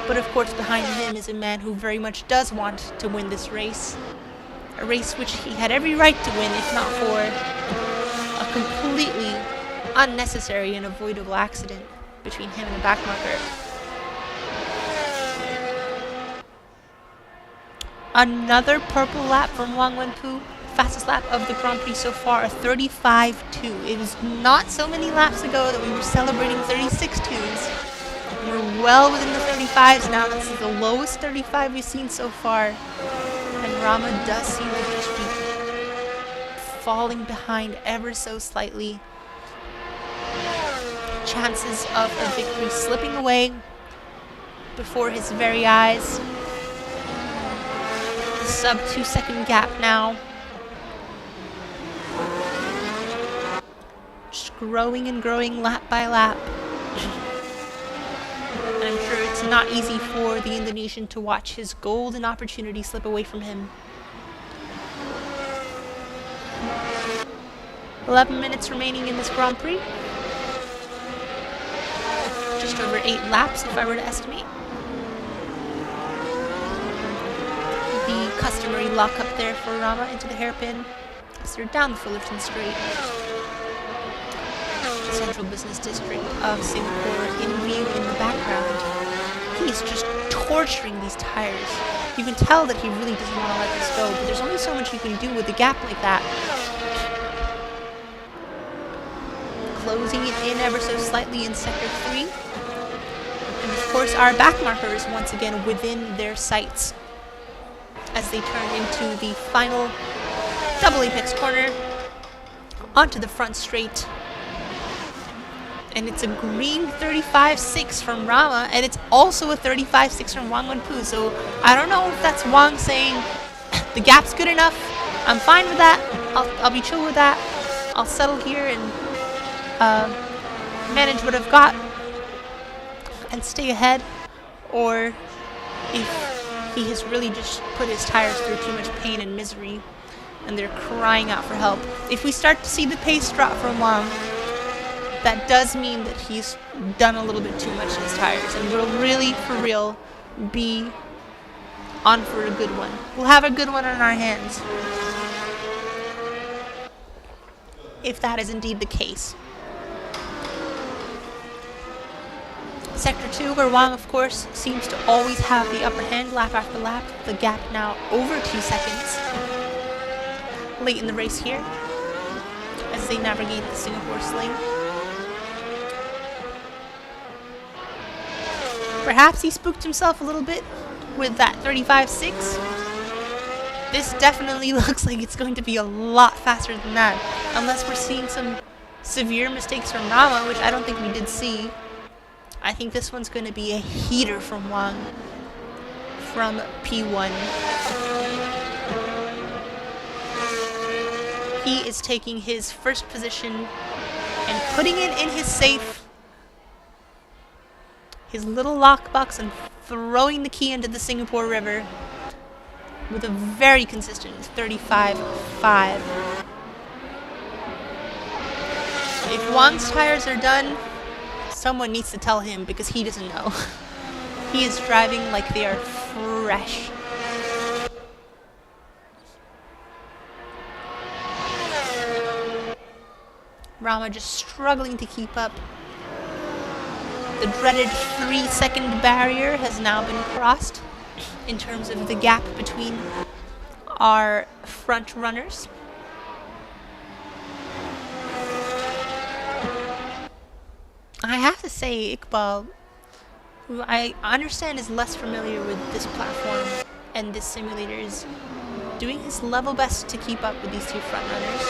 But of course behind him is a man who very much does want to win this race. A race which he had every right to win if not for a completely unnecessary and avoidable accident between him and the back marker. Another purple lap from Wang Wenfu, fastest lap of the Grand Prix so far, a 35.2. It was not so many laps ago that we were celebrating 36.2s. We're well within the 35s now. This is the lowest 35 we've seen so far. And Rama does seem to just be falling behind ever so slightly. Chances of a victory slipping away before his very eyes. Sub 2 second gap now. Just growing and growing lap by lap. And I'm sure it's not easy for the Indonesian to watch his golden opportunity slip away from him. 11 minutes remaining in this Grand Prix. Just over 8 laps if I were to estimate. The customary lockup there for Rama into the hairpin as they're down the Fullerton Straight. The central business district of Singapore in view in the background. He's just torturing these tires. You can tell that he really doesn't want to let this go, but there's only so much you can do with a gap like that. Closing it in ever so slightly in Sector 3. And of course, our back markers once again within their sights as they turn into the final double apex corner onto the front straight. And it's a green 35.6 from Rama, and it's also a 35.6 from Wang Wenpu. So I don't know if that's Wang saying the gap's good enough, I'm fine with that, I'll be chill with that, I'll settle here and manage what I've got and stay ahead, or if he has really just put his tires through too much pain and misery and they're crying out for help. If we start to see the pace drop from Wang, that does mean that he's done a little bit too much to his tires and will really, for real, be on for a good one. We'll have a good one on our hands if that is indeed the case. Sector 2, where Wang, of course, seems to always have the upper hand lap after lap. The gap now over 2 seconds. Late in the race here, as they navigate the Singapore sling. Perhaps he spooked himself a little bit with that 35.6. This definitely looks like it's going to be a lot faster than that, unless we're seeing some severe mistakes from Rama, which I don't think we did see. I think this one's going to be a heater from Wang from P1. He is taking his first position and putting it in his safe, his little lockbox, and throwing the key into the Singapore River with a very consistent 35.5. If Wang's tires are done, someone needs to tell him because he doesn't know. He is driving like they are fresh. Rama just struggling to keep up. The dreaded 3-second barrier has now been crossed in terms of the gap between our front runners. I have to say, Iqbal, who I understand is less familiar with this platform and this simulator, is doing his level best to keep up with these two front runners,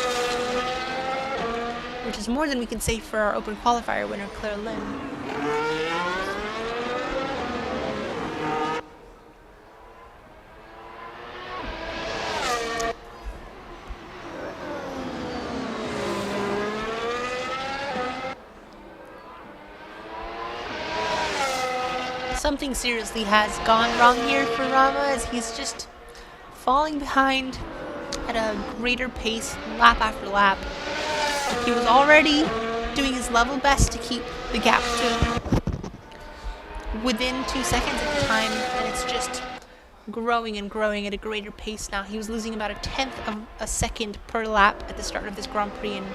which is more than we can say for our open qualifier winner, Claire Lim. Something seriously has gone wrong here for Rama, as he's just falling behind at a greater pace lap after lap. He was already doing his level best to keep the gap to within 2 seconds at the time, and it's just growing and growing at a greater pace now. He was losing about 1/10 of a second per lap at the start of this Grand Prix, and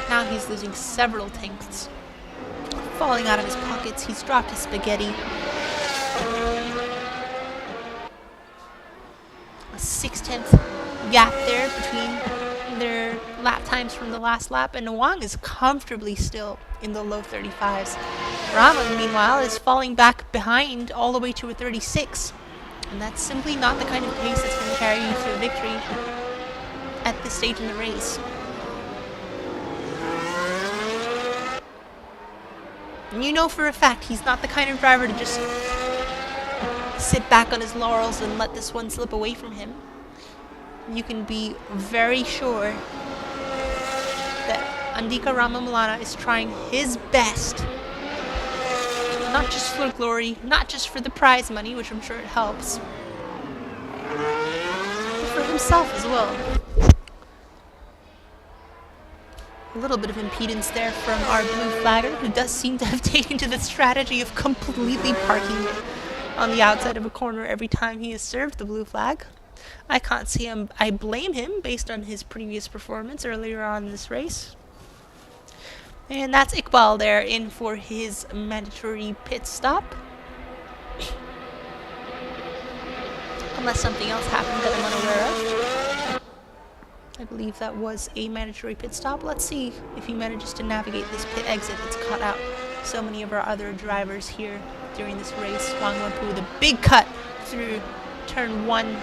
now he's losing several tenths. Falling out of his pockets, he's dropped his spaghetti. A 6/10 gap there between their lap times from the last lap, and Wang is comfortably still in the low 35s. Rama, meanwhile, is falling back behind all the way to a 36, and that's simply not the kind of pace that's going to carry you to a victory at this stage in the race. And you know for a fact he's not the kind of driver to just sit back on his laurels and let this one slip away from him. You can be very sure that Andika Ramamulana is trying his best, not just for glory, not just for the prize money, which I'm sure it helps, but for himself as well. A little bit of impedance there from our blue flagger, who does seem to have taken to the strategy of completely parking on the outside of a corner every time he has served the blue flag. I can't see him. I blame him based on his previous performance earlier on in this race. And that's Iqbal there in for his mandatory pit stop. Unless something else happened that I'm unaware of. I believe that was a mandatory pit stop. Let's see if he manages to navigate this pit exit that's caught out so many of our other drivers here during this race. Wang Wenpu with a big cut through turn 1,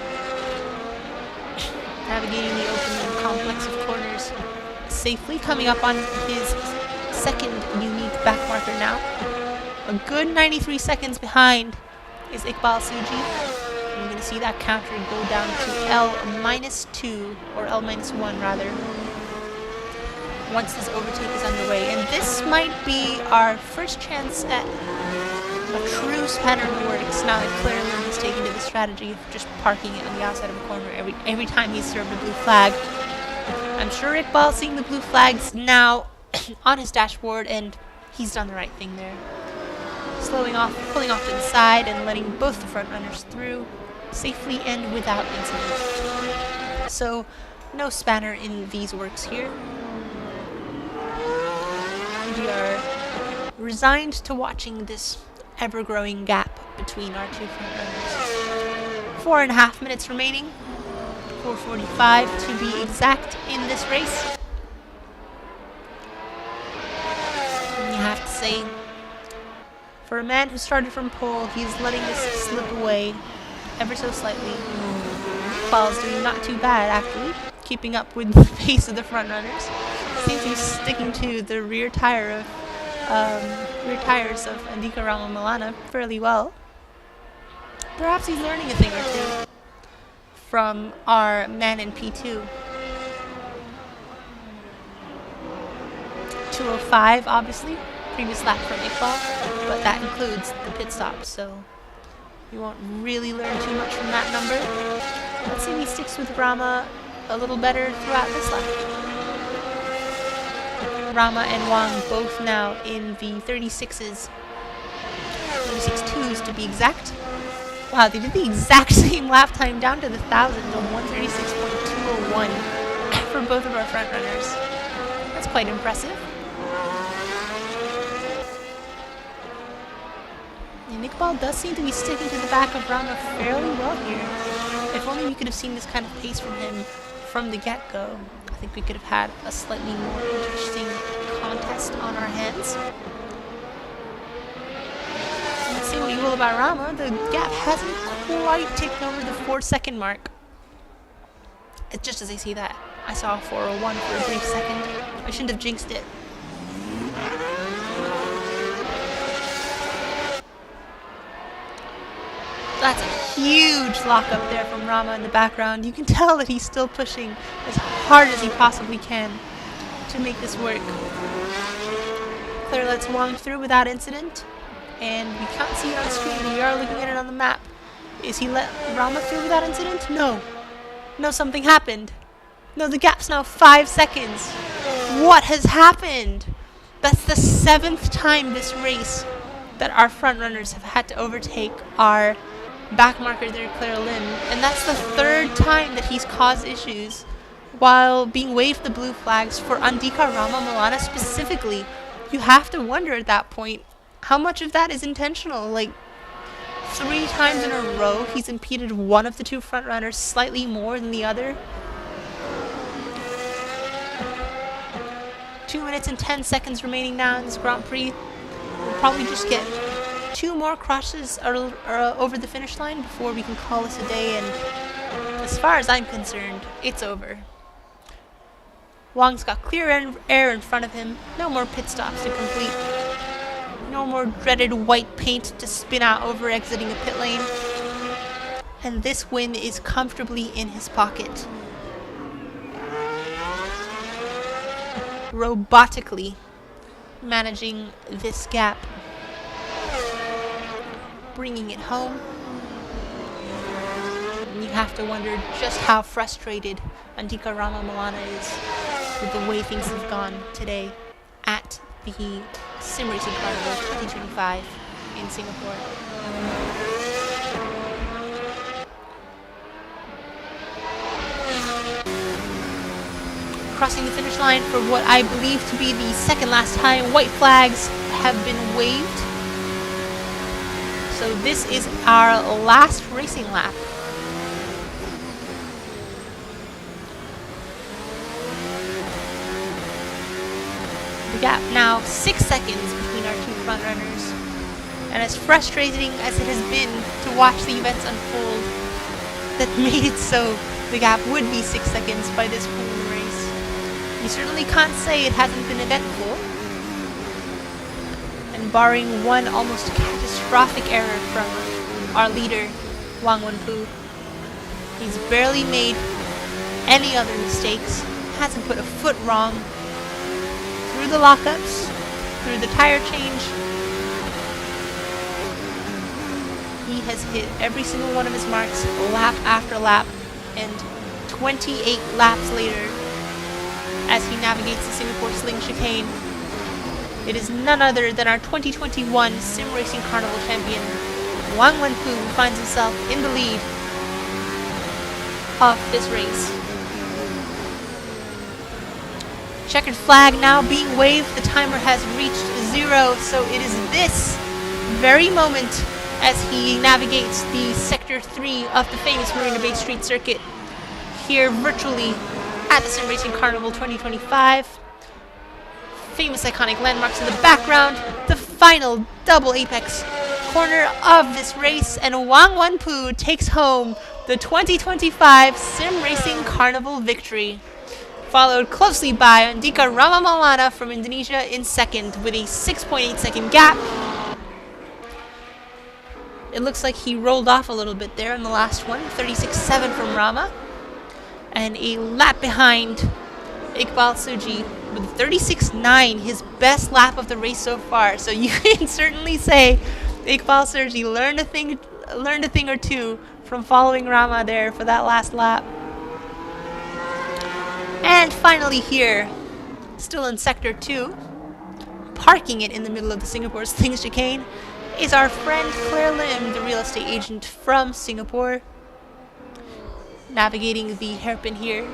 navigating the open and complex of corners safely, coming up on his second unique back marker now. A good 93 seconds behind is Iqbal Suji. We're going to see that counter go down to L-2, or L-1 rather, once this overtake is underway. And this might be our first chance at a true spanner in the works now that clearly he's taken to the strategy of just parking it on the outside of a corner every time he's served a blue flag. I'm sure Iqbal's seeing the blue flags now on his dashboard, and he's done the right thing there. Slowing off, pulling off to the side, and letting both the front runners through safely and without incident. So, no spanner in these works here. We are resigned to watching this ever-growing gap between our two front runners. 4.5 minutes remaining. 4:45 to be exact in this race. And you have to say, for a man who started from pole, he's letting this slip away ever so slightly. Iqbal's doing not too bad, actually, keeping up with the pace of the front runners. Seems to be sticking to the rear tires of Andika Ramamalana fairly well. Perhaps he's learning a thing or two from our man in P2. 2:05, obviously, previous lap from Iqbal, but that includes the pit stop, so you won't really learn too much from that number. Let's see if he sticks with Rama a little better throughout this lap. Rama and Wang both now in the 36.2s to be exact. Wow, they did the exact same lap time down to the thousands of 136.201 for both of our front runners. That's quite impressive. And Iqbal does seem to be sticking to the back of Rama fairly well here. If only we could have seen this kind of pace from him from the get-go, I think we could have had a slightly more interesting contest on our hands. Let's say what you will about Rama, the gap hasn't quite taken over the 4-second mark. It's just as I see that, I saw 4:01 for a brief second. I shouldn't have jinxed it. That's a huge lock up there from Rama in the background. You can tell that he's still pushing as hard as he possibly can to make this work. Clear lets Wang through without incident, and we can't see it on screen, but we are looking at it on the map. Is he let Rama through without incident? No. No, something happened. No, the gap's now 5 seconds. What has happened? That's the 7th time this race that our front runners have had to overtake our back marker there, Claire Lim, and that's the 3rd time that he's caused issues while being waved the blue flags for Andika Ramamalana specifically. You have to wonder at that point, how much of that is intentional? Like, 3 times in a row, he's impeded one of the two front runners slightly more than the other. 2 minutes and 10 seconds remaining now in this Grand Prix. We'll probably just get 2 more crosses over the finish line before we can call this a day, and as far as I'm concerned, it's over. Wang's got clear air in front of him, no more pit stops to complete, no more dreaded white paint to spin out over exiting a pit lane, and this win is comfortably in his pocket. Robotically managing this gap, bringing it home. And you have to wonder just how frustrated Andika Ramamalana is with the way things have gone today at the Sim Racing Carnival 2025 in Singapore. Crossing the finish line for what I believe to be the second last time. White flags have been waved. So this is our last racing lap. The gap now 6 seconds between our two front runners. And as frustrating as it has been to watch the events unfold, that made it so the gap would be 6 seconds by this point in the race, you certainly can't say it hasn't been eventful. And barring one almost catastrophic error from our leader, Wang Wenfu, he's barely made any other mistakes, hasn't put a foot wrong through the lockups, through the tire change. He has hit every single one of his marks lap after lap, and 28 laps later, as he navigates the Singapore Sling Chicane, it is none other than our 2021 Sim Racing Carnival champion, Wang Wenfu, who finds himself in the lead of this race. Checkered flag now being waved. The timer has reached 0, so it is this very moment as he navigates the Sector 3 of the famous Marina Bay Street Circuit here virtually at the Sim Racing Carnival 2025. Famous iconic landmarks in the background. The final double apex corner of this race, and Wang Wenfu takes home the 2025 Sim Racing Carnival victory, followed closely by Andika Ramamalana from Indonesia in second with a 6.8 second gap. It looks like he rolled off a little bit there in the last one, 36.7 from Rama, and a lap behind Iqbal Suji with 36.9, his best lap of the race so far. So you can certainly say Iqbal Suji learned a thing or two from following Rama there for that last lap. And finally here, still in Sector 2, parking it in the middle of the Singapore Sling Chicane, is our friend Claire Lim, the real estate agent from Singapore, navigating the hairpin here.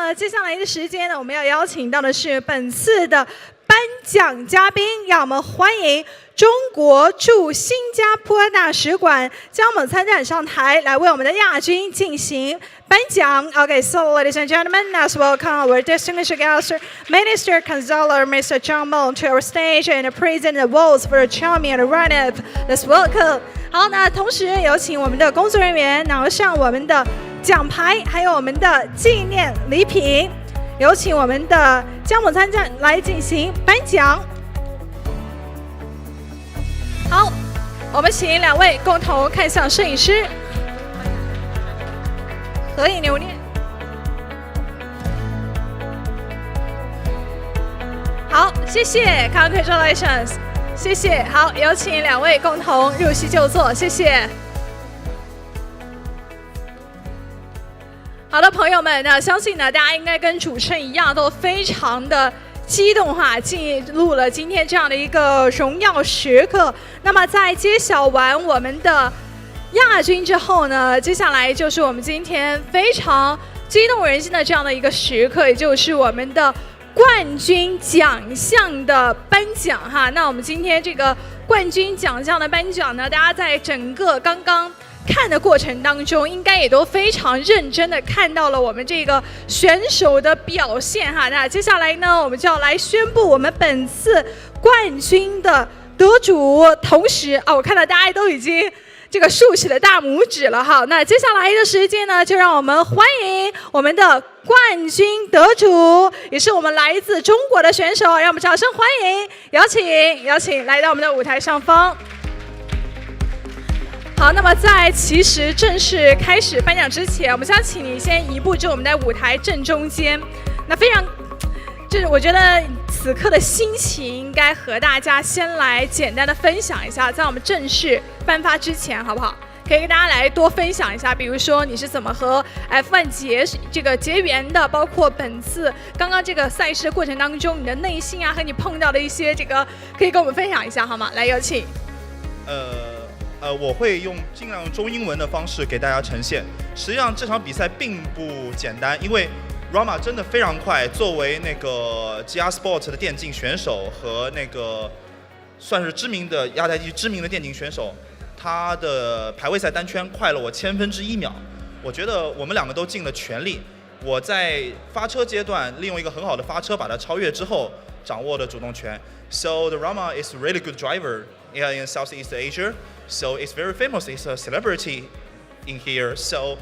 呢，接下来的时间呢，我们要邀请到的是本次的颁奖嘉宾，让我们欢迎中国驻新加坡大使馆将我们参展上台，来为我们的亚军进行颁奖。Okay, so ladies and gentlemen, let's welcome our distinguished guest, Minister Consular Mr. John Mon, to our stage and present the awards for the champion runner-up. Let's welcome. 好，那同时有请我们的工作人员拿上我们的奖牌，还有我们的纪念礼品。有请我们的将母参战来进行颁奖。好，我们请2位共同看向摄影师，合影留念。好，谢谢 ，Congratulations， 谢谢。好，有请2位共同入席就座，谢谢。好的，朋友们，那相信呢，大家应该跟主持人一样，都非常的激动哈，进入了今天这样的一个荣耀时刻。那么在揭晓完我们的亚军之后呢，接下来就是我们今天非常激动人心的这样的一个时刻，也就是我们的冠军奖项的颁奖哈。那我们今天这个冠军奖项的颁奖呢，大家在整个刚刚看的过程当中，应该也都非常认真的看到了我们这个选手的表现哈。那接下来呢，我们就要来宣布我们本次冠军的得主。同时我看到大家都已经这个竖起了大拇指了哈。那接下来的时间呢，就让我们欢迎我们的冠军得主，也是我们来自中国的选手，让我们掌声欢迎，有请来到我们的舞台上方。好，那么在其实正式开始颁奖之前，我们想请你先移步至我们的舞台正中间。那非常，就是我觉得此刻的心情应该和大家先来简单的分享一下，在我们正式颁发之前，好不好？可以跟大家来多分享一下，比如说你是怎么和 F1 结缘的，包括本次刚刚这个赛事的过程当中，你的内心啊和你碰到的一些这个，可以跟我们分享一下好吗？来，有请。我会尽量用中英文的方式给大家呈现。实际上这场比赛并不简单，因为 Rama 真的非常快。作为那个 Esports 的电竞选手和那个算是亚太地区知名的电竞选手，他的排位赛单圈快了我1/1000秒。我觉得我们2个都尽了全力。我在发车阶段利用一个很好的发车把他超越之后，掌握了主动权。So the Rama is a really good driver in Southeast Asia. So it's very famous. It's a celebrity in here. So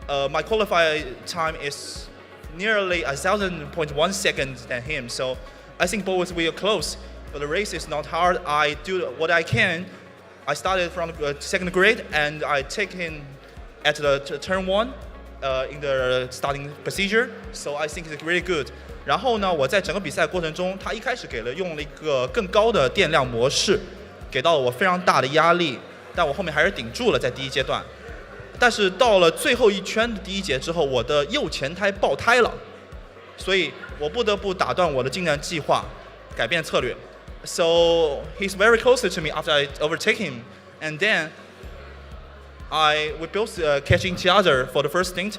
my qualified time is nearly 1,000.1 seconds than him. So I think both we are close. But the race is not hard. I do what I can. I started from the second grid and I take him at the turn 1 in the starting procedure. So I think it's really good. 然后呢，我在整个比赛过程中，他一开始用了一个更高的电量模式，给到了我非常大的压力。但我后面还是顶住了，在第一阶段。但是到了最后一圈的第1节之后，我的右前胎爆胎了，所以我不得不打断我的进站计划，改变策略。So he's very close to me after I overtake him, and then we both catch each other for the first stint,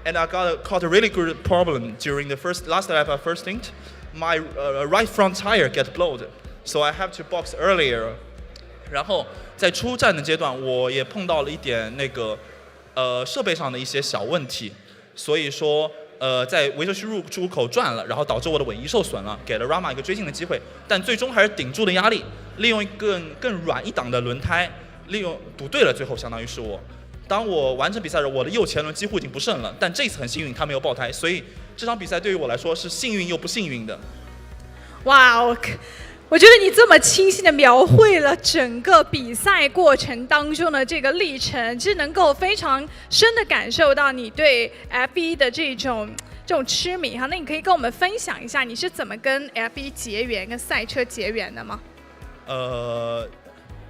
and I caught a really good problem during the last lap of first stint. My right front tire get blown, so I have to box earlier. 然后在出站的阶段，我也碰到了一点那个设备上的一些小问题，所以说在维修区入口转了，然后导致我的尾翼受损了，给了 Rama 一个追进的机会，但最终还是顶住了压力，利用一个更软一档的轮胎，赌对了，最后相当于是我。当我完成比赛时，我的右前轮几乎已经不剩了，但这次很幸运，它没有爆胎，所以这场比赛对于我来说是幸运又不幸运的。哇，我觉得你这么清晰的描绘了整个比赛过程当中的这个历程，是能够非常深的感受到你对 F1 的这种痴迷哈。那你可以跟我们分享一下，你是怎么跟 F1 结缘、跟赛车结缘的吗？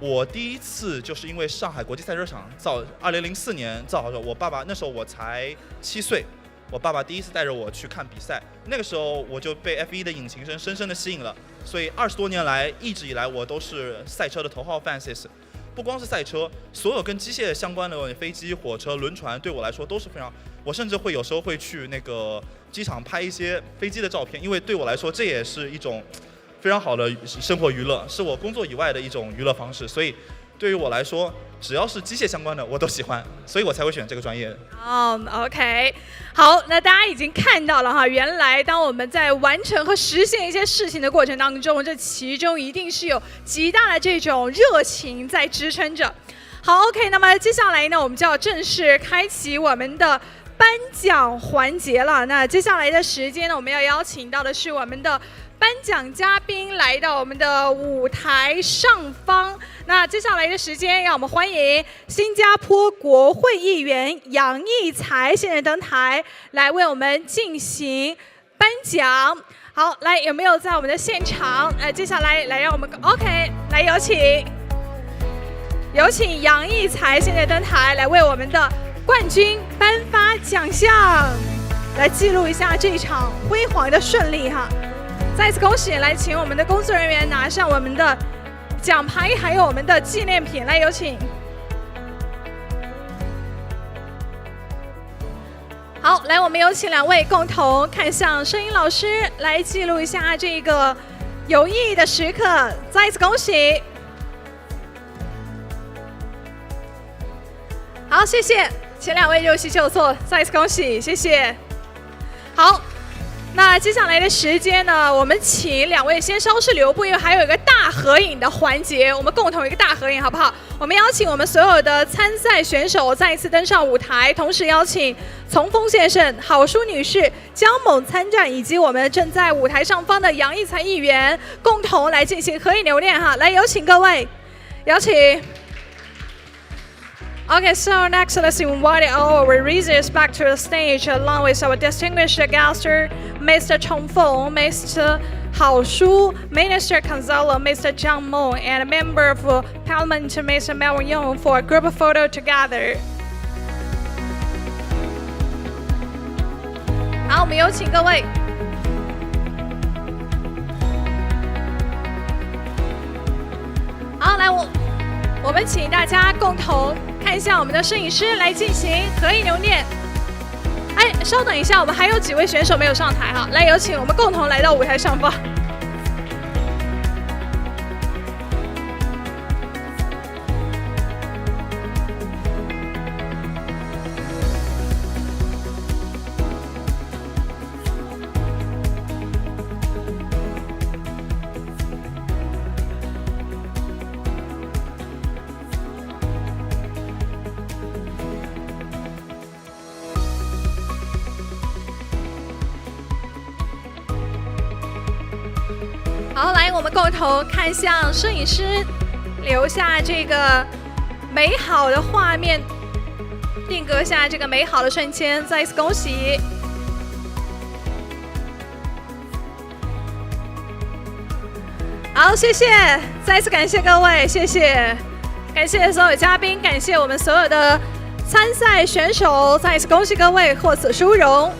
我第一次就是因为上海国际赛车场2004年造好的时候，我爸爸那时候我才7岁。我爸爸第一次带着我去看比赛，那个时候我就被 F1 的引擎声深深的吸引了，所以20多年来，一直以来我都是赛车的头号 fans。不光是赛车，所有跟机械相关的飞机、火车、轮船，对我来说都是非常。我甚至会有时候会去那个机场拍一些飞机的照片，因为对我来说这也是一种非常好的生活娱乐，是我工作以外的一种娱乐方式。所以对于我来说，只要是机械相关的我都喜欢，所以我才会选这个专业。OK， 好，那大家已经看到了哈，原来当我们在完成和实现一些事情的过程当中，这其中一定是有极大的这种热情在支撑着。好 ，OK， 那么接下来呢，我们就要正式开启我们的颁奖环节了。那接下来的时间呢，我们要邀请到的是我们的颁奖嘉宾来到我们的舞台上方。那接下来的时间，让我们欢迎新加坡国会议员杨义才先生登台，来为我们进行颁奖。好，来，有没有在我们的现场？接下来来让我们 OK， 来有请杨义才先生登台，来为我们的冠军颁发奖项，来记录一下这一场辉煌的顺利哈。再次恭喜，来请我们的工作人员拿上我们的奖牌，还有我们的纪念品，来有请。好，来我们有请2位共同看向声音老师，来记录一下这个有意义的时刻。再次恭喜。好，谢谢，前2位入席就座，再次恭喜，谢谢。好，那接下来的时间呢，我们请2位先稍事留步，因为还有一个大合影的环节，我们共同一个大合影，好不好？我们邀请我们所有的参赛选手再一次登上舞台，同时邀请从峰先生、郝淑女士、江猛参战，以及我们正在舞台上方的杨义才议员，共同来进行合影留念哈。来，有请各位，有请。Okay, so next let's invite our visitors back to the stage along with our distinguished guests, Mr. Chong Feng, Mr. Hao Shu, Minister Consuelo, Mr. Jiang Mo, and a member of Parliament, Mr. Melvin Yong, for a group photo together. 好，我们有请各位。好，来我们请大家共同看向我们的摄影师来进行合影留念。哎，稍等一下，我们还有几位选手没有上台哈，来有请我们共同来到舞台上方。好，来，我们共同看向摄影师，留下这个美好的画面，定格下这个美好的瞬间。再一次恭喜！好，谢谢，再次感谢各位，谢谢，感谢所有嘉宾，感谢我们所有的参赛选手，再一次恭喜各位获此殊荣。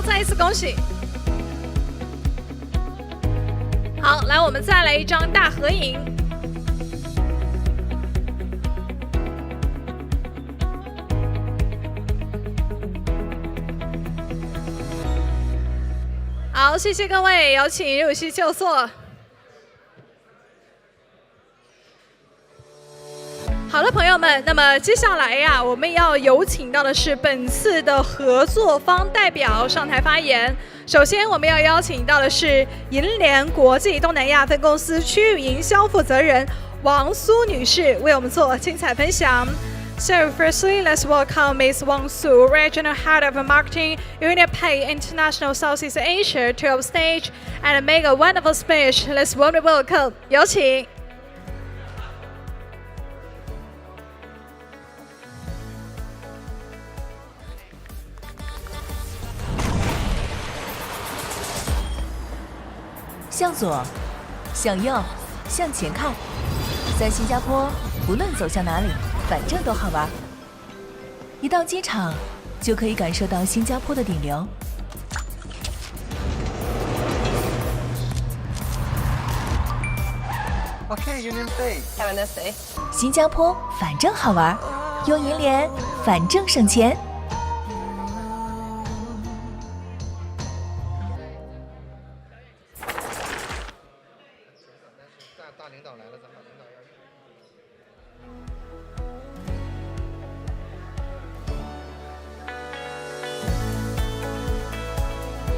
再一次恭喜！好，来，我们再来一张大合影。好，谢谢各位，有请入席就座。好的，朋友们，那么接下来呀，我们要有请到的是本次的合作方代表上台发言。首先，我们要邀请到的是银联国际东南亚分公司区域营销负责人王苏女士，为我们做精彩分享。So firstly, let's welcome Ms. Wang Su, Regional Head of Marketing, UnitPay International Southeast Asia, to our stage and make a wonderful speech. Let's warmly welcome. 有请。向左，向右，向前看。在新加坡，不论走向哪里，反正都好玩。一到机场，就可以感受到新加坡的顶流。Okay, Union State. Have a nice day. 新加坡反正好玩，用银联反正省钱。大领导来了，咱把领导要。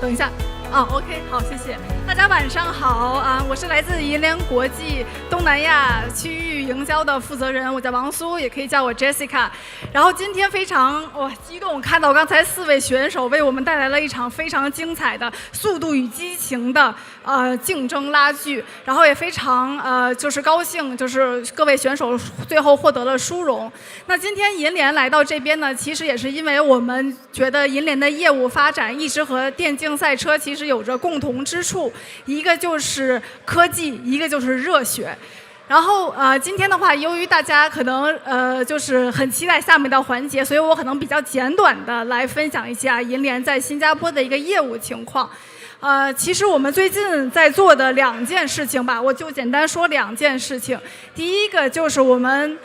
等一下。OK， 好，谢谢大家，晚上好啊！我是来自银联国际东南亚区域营销的负责人，我叫王苏，也可以叫我 Jessica。然后今天非常激动，看到刚才4位选手为我们带来了一场非常精彩的《速度与激情》的竞争拉锯，然后也非常就是高兴，就是各位选手最后获得了殊荣。那今天银联来到这边呢，其实也是因为我们觉得银联的业务发展一直和电竞赛车其实有着共同之处，一个就是科技，一个就是热血。然后今天的话，由于大家可能就是很期待下面的环节，所以我可能比较简短的来分享一下银联在新加坡的一个业务情况。其实我们最近在做的2件事情吧，我就简单说2件事情。第一个就是我们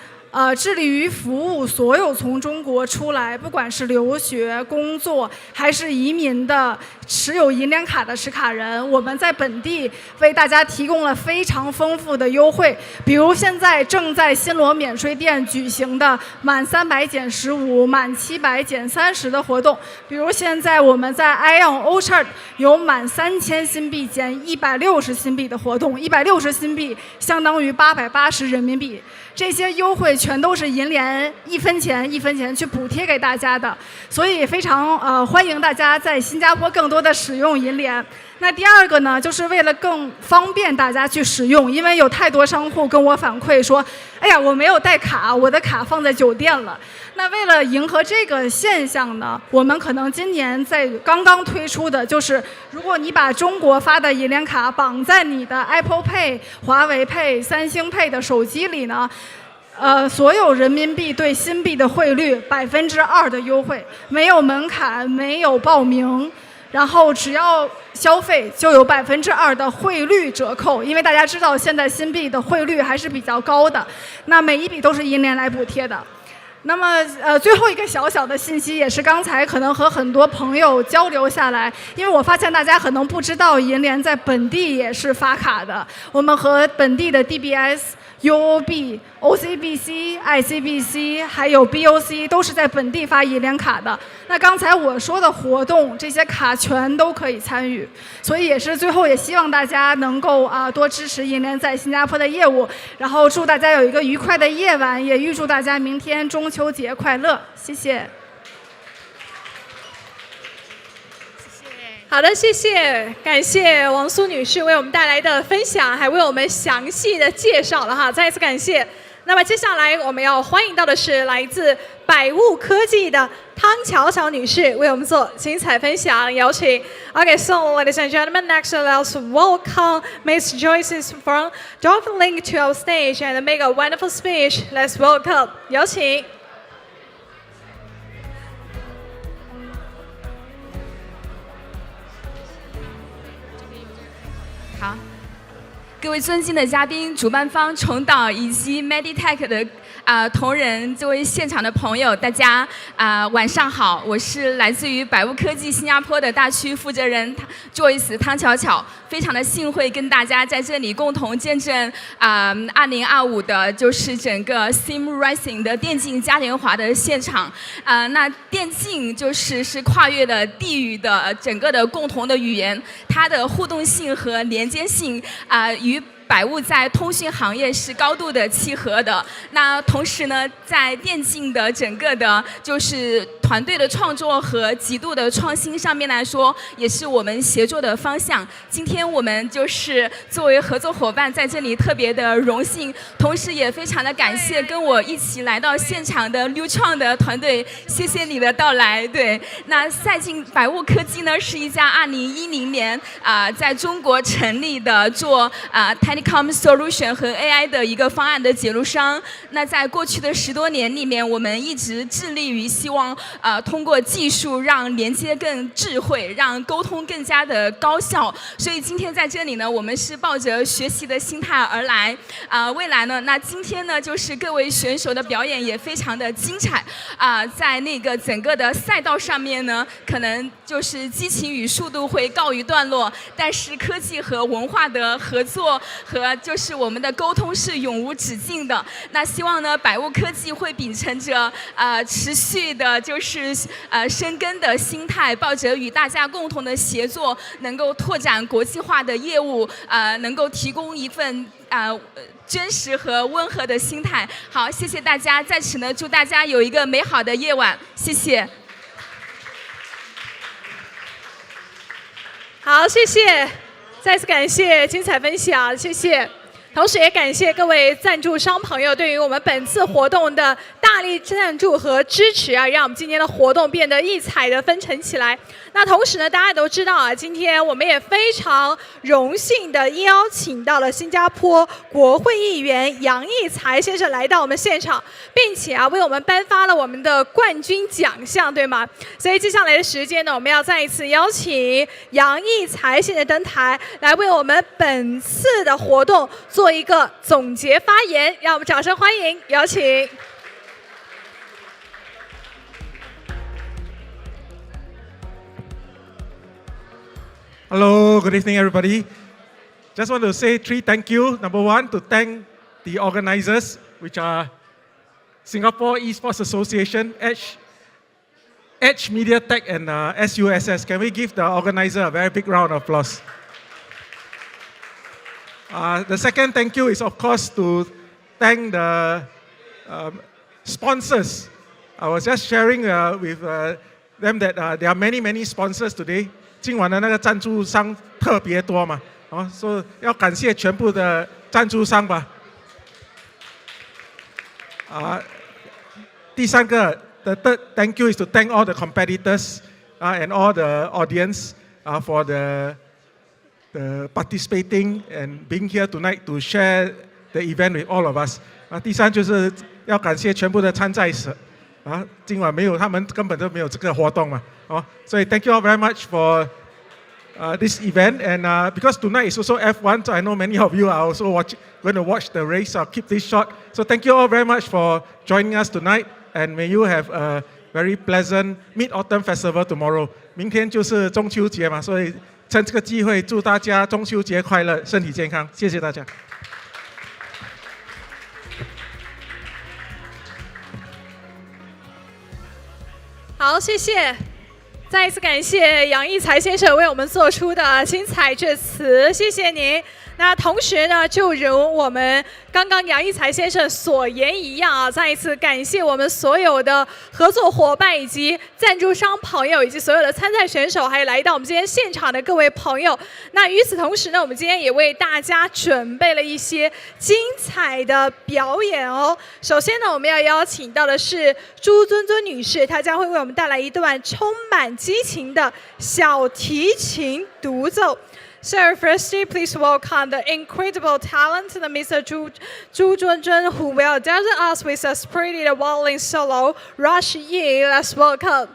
致力于服务所有从中国出来，不管是留学、工作还是移民的持有银联卡的持卡人，我们在本地为大家提供了非常丰富的优惠。比如现在正在新罗免税店举行的满300减15、满700减30的活动。比如现在我们在 Ion Orchard 有满3000新币减160新币的活动，160新币相当于880人民币。这些优惠全都是银联1分钱1分钱去补贴给大家的，所以非常欢迎大家在新加坡更多的使用银联。那第二个呢，就是为了更方便大家去使用，因为有太多商户跟我反馈说，哎呀，我没有带卡，我的卡放在酒店了。那为了迎合这个现象呢，我们可能今年在刚刚推出的就是，如果你把中国发的银联卡绑在你的 Apple Pay、华为 Pay、三星 Pay 的手机里呢，所有人民币对新币的汇率2%的优惠，没有门槛，没有报名。然后只要消费就有2%的汇率折扣，因为大家知道现在新币的汇率还是比较高的，那每一笔都是银联来补贴的。那么最后一个小小的信息，也是刚才可能和很多朋友交流下来，因为我发现大家可能不知道银联在本地也是发卡的，我们和本地的 DBS、UOB、OCBC、ICBC 还有 BOC 都是在本地发银联卡的。那刚才我说的活动，这些卡全都可以参与，所以也是最后也希望大家能够多支持银联在新加坡的业务，然后祝大家有一个愉快的夜晚，也预祝大家明天中秋节快乐，谢谢。好的，谢谢，感谢王苏女士为我们带来的分享，还为我们详细的介绍了哈，再一次感谢。那么接下来我们要欢迎到的是来自百物科技的汤巧巧女士为我们做精彩分享，有请。Okay, so ladies and gentlemen, next let's welcome Miss Joyce from Link to our stage and make a wonderful speech. Let's welcome. 有请。好，各位尊敬的嘉宾、主办方、重导以及 Meditech 的同仁，这位现场的朋友，大家晚上好，我是来自于百物科技新加坡的大区负责人 Joyce 汤巧巧，非常的幸会跟大家在这里共同见证2025的就是整个 Sim Racing 的电竞嘉年华的现场。那电竞是跨越了地域的整个的共同的语言，它的互动性和连接性与百物在通讯行业是高度的契合的。那同时呢，在电竞的整个的就是团团队的创作和极度的创新上面来说，也是我们协作的方向。今天我们就是作为合作伙伴在这里特别的荣幸，同时也非常的感谢跟我一起来到现场的溜创的团队，谢谢你的到来。对，那赛进百物科技呢是一家2010年在中国成立的做Telecom Solution 和 AI 的一个方案的解读商。那在过去的10多年里面，我们一直致力于希望通过技术让连接更智慧，让沟通更加的高效。所以今天在这里呢，我们是抱着学习的心态而来。未来呢，那今天呢，就是各位选手的表演也非常的精彩在那个整个的赛道上面呢，可能就是激情与速度会告一段落，但是科技和文化的合作和就是我们的沟通是永无止境的。那希望呢，百物科技会秉承着持续的就是深耕的心态，抱着与大家共同的协作，能够拓展国际化的业务，能够提供一份真实和温和的心态。好，谢谢大家，在此呢，祝大家有一个美好的夜晚，谢谢。好，谢谢，再次感谢精彩分享，谢谢。同时也感谢各位赞助商朋友对于我们本次活动的大力赞助和支持让我们今天的活动变得异彩的纷呈起来。那同时呢，大家都知道今天我们也非常荣幸的邀请到了新加坡国会议员杨义才先生来到我们现场，并且为我们颁发了我们的冠军奖项，对吗？所以接下来的时间呢，我们要再一次邀请杨义才先生登台，来为我们本次的活动做一个总结发言，让我们掌声欢迎，有请。Hello, good evening, everybody. Just want to say 3 thank you. Number 1, to thank the organizers, which are Singapore Esports Association, Edge Media Tech, and SUSS. Can we give the organizer a very big round of applause? The second thank you is, of course, to thank the sponsors. I was just sharing with them that there are many sponsors today. 今晚的那个赞助商特别多嘛，所以要感谢全部的赞助商吧。第三个 the third thank you is to thank all the competitors and all the audience for the participating and being here tonight to share the event with all of us. 第三就是要感谢全部的参赛者。今晚没有他们根本就没有这个活动嘛，所以 thank you all very much for this event, and because tonight is also F1, so I know many of you are also going to watch the race. I'll keep this short. So thank you all very much for joining us tonight, and may you have a very pleasant Mid-Autumn Festival tomorrow. 明天就是中秋节嘛，所以趁这个机会祝大家中秋节快乐，身体健康，谢谢大家。好，谢谢。再一次感谢杨义才先生为我们做出的精彩致辞，谢谢您。那同时呢，就如我们刚刚杨义才先生所言一样再一次感谢我们所有的合作伙伴以及赞助商朋友以及所有的参赛选手，还有来到我们今天现场的各位朋友。那与此同时呢，我们今天也为大家准备了一些精彩的表演哦。首先呢，我们要邀请到的是朱尊尊女士，她将会为我们带来一段充满激情的小提琴独奏。So firstly, please welcome the incredible talent, Mr. Zhu Zhunzhun, who will dazzle us with a spirited violin solo. Rush Yi, let's welcome.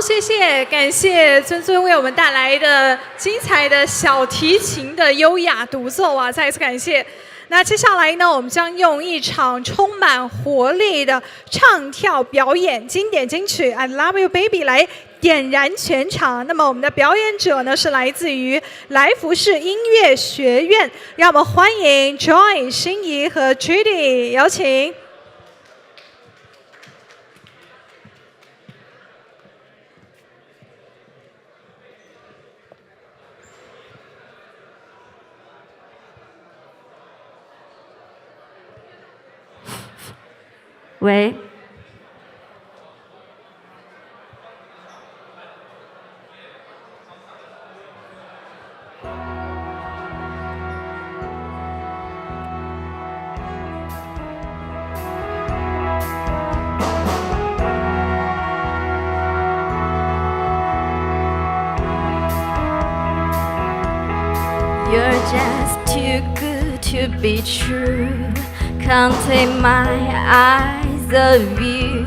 谢谢，感谢尊尊为我们带来的精彩的小提琴的优雅独奏啊！再一次感谢。那接下来呢，我们将用一场充满活力的唱跳表演，经典金曲《I Love You Baby》来点燃全场。那么我们的表演者呢是来自于来福士音乐学院，让我们欢迎 Joy、心怡和 Judy， 有请。喂。You're just too good to be true. Can't take my eyes off you.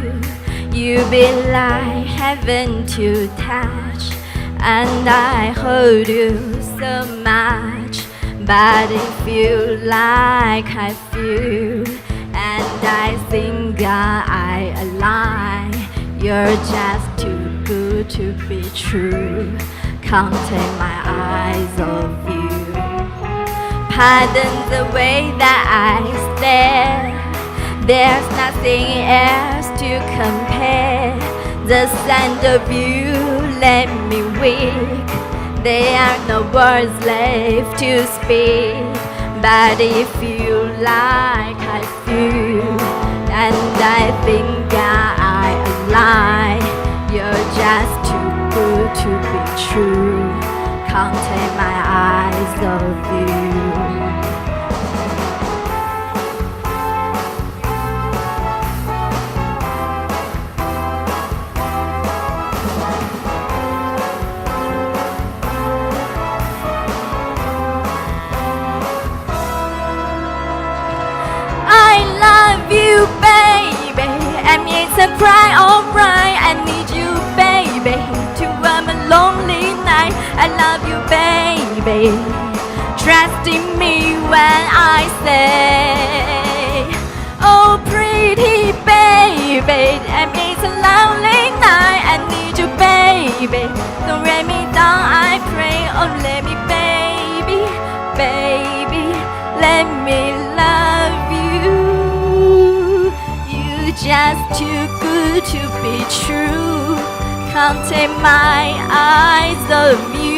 You be like heaven to touch, and I hold you so much. But it feels like I feel, and I think I align. You're just too good to be true. Can't take my eyes off you. Pardon the way that I stare. There's nothing else to compare. The scent of you left me weak. There are no words left to speak. But if you like I feel, and I think I align. You're just too good to be true. Can't take my eyes off you. I love you, baby, and it's a cry, alright. I need you, baby, to warm a lonely night. I love you, baby. Trust in me when I say, oh, pretty baby, and it's a lonely night. I need you, baby. Don't let me down, I pray. Oh, let me, baby, baby, let me love you. You just too good to be true. Can't take my eyes off you.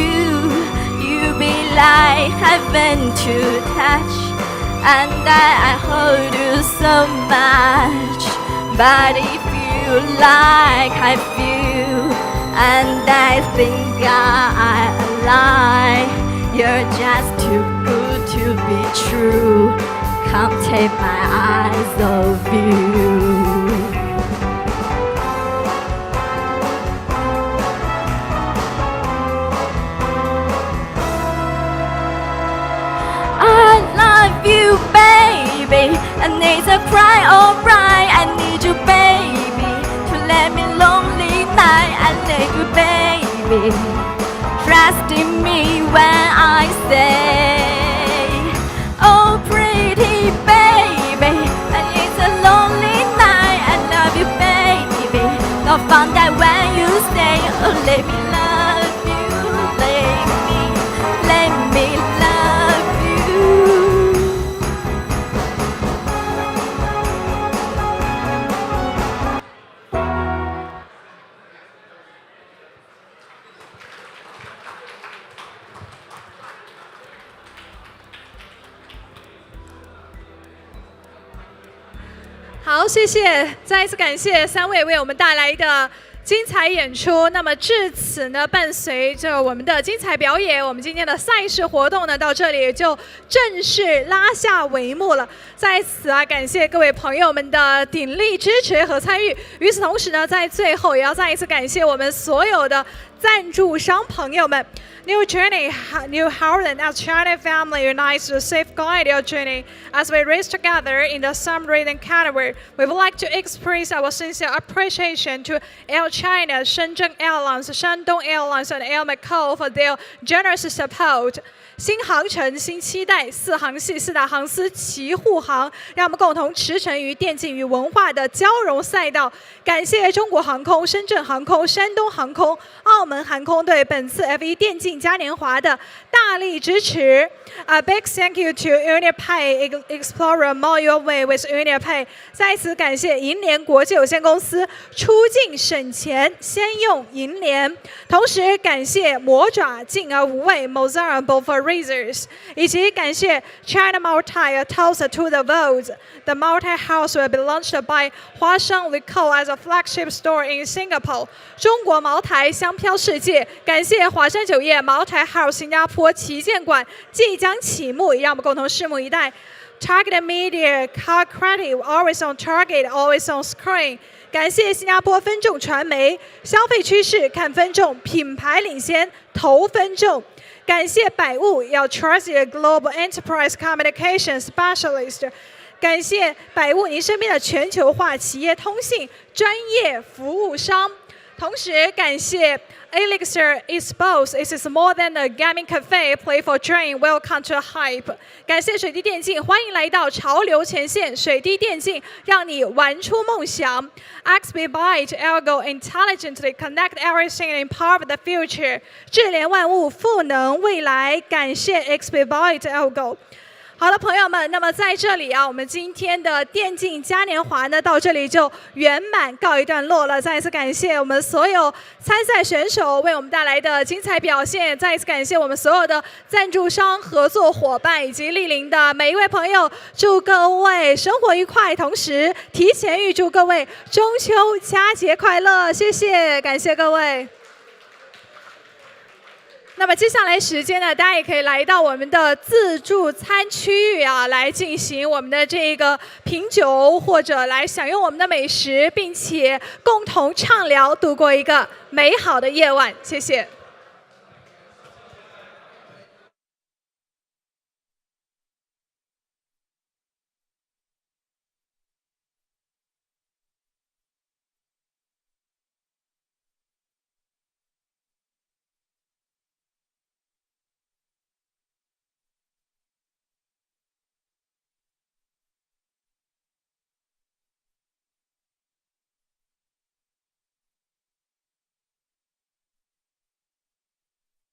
You be like heaven to touch, and I hold you so much. But if you like I feel, and I think I align. You're just too good to be true. Can't take my eyes off you. I love you, baby, and it's a cry, alright. I need you, baby, to let me lonely night. I need you, baby. Trust in me when I say, oh, pretty baby, and it's a lonely night. I love you, baby. No fun that when you say, oh, let me love you, let me love you. 好，谢谢，再一次感谢三位为我们带来的精彩演出。那么至此呢，伴随着我们的精彩表演，我们今天的赛事活动呢，到这里就正式拉下帷幕了。在此啊，感谢各位朋友们的鼎力支持和参与。与此同时呢，在最后也要再一次感谢我们所有的赞助商朋友们。New journey, New Holland, as China family unites to safeguard your journey as we race together in the submarine Carnival. We would like to express our sincere appreciation to Air China, Shenzhen Airlines, Shandong Airlines, and Air Macau for their generous support. 新航程、新期待，4航系4大航司齐护航，让我们共同驰骋于电竞与文化的交融赛道。感谢中国航空、深圳航空、山东航空、澳门航空对本次 F1 电竞嘉年华的大力支持。A big thank you to UnionPay, Explore more your way with UnionPay。再次感谢银联国际有限公司，出境省钱，先用银联。同时感谢魔爪敬而无畏 Mozart for Razors， 以及感谢 China Multi, a toast to the world. The Multi House will be launched by 华商 Recall as a flagship store in Singapore. 中国茅台香飘世界，感谢华山酒业茅台 House 新加坡旗舰馆即将启幕，也让我们共同拭目以待。Target Media, Car Creative, always on target, always on screen。感谢新加坡分众传媒，消费趋势看分众，品牌领先投分众。感谢百物，要 trust your global enterprise communication specialist。感谢百物，您身边的全球化企业通信专业服务商。同时感谢 Elixir Esports, it is more than a gaming cafe, play for dream, welcome to Hype。感谢水滴电竞，欢迎来到潮流前线，水滴电竞让你玩出梦想。XB Byte, Ergo intelligently connect everything and empower the future。智联万物，赋能未来。感谢 XB Byte, Ergo。好了，朋友们，那么在这里啊，我们今天的电竞嘉年华呢，到这里就圆满告一段落了。再一次感谢我们所有参赛选手为我们带来的精彩表现，再一次感谢我们所有的赞助商、合作伙伴以及莅临的每一位朋友。祝各位生活愉快，同时提前预祝各位中秋佳节快乐！谢谢，感谢各位。那么接下来时间呢，大家也可以来到我们的自助餐区域啊，来进行我们的这个品酒，或者来享用我们的美食，并且共同畅聊，度过一个美好的夜晚。谢谢。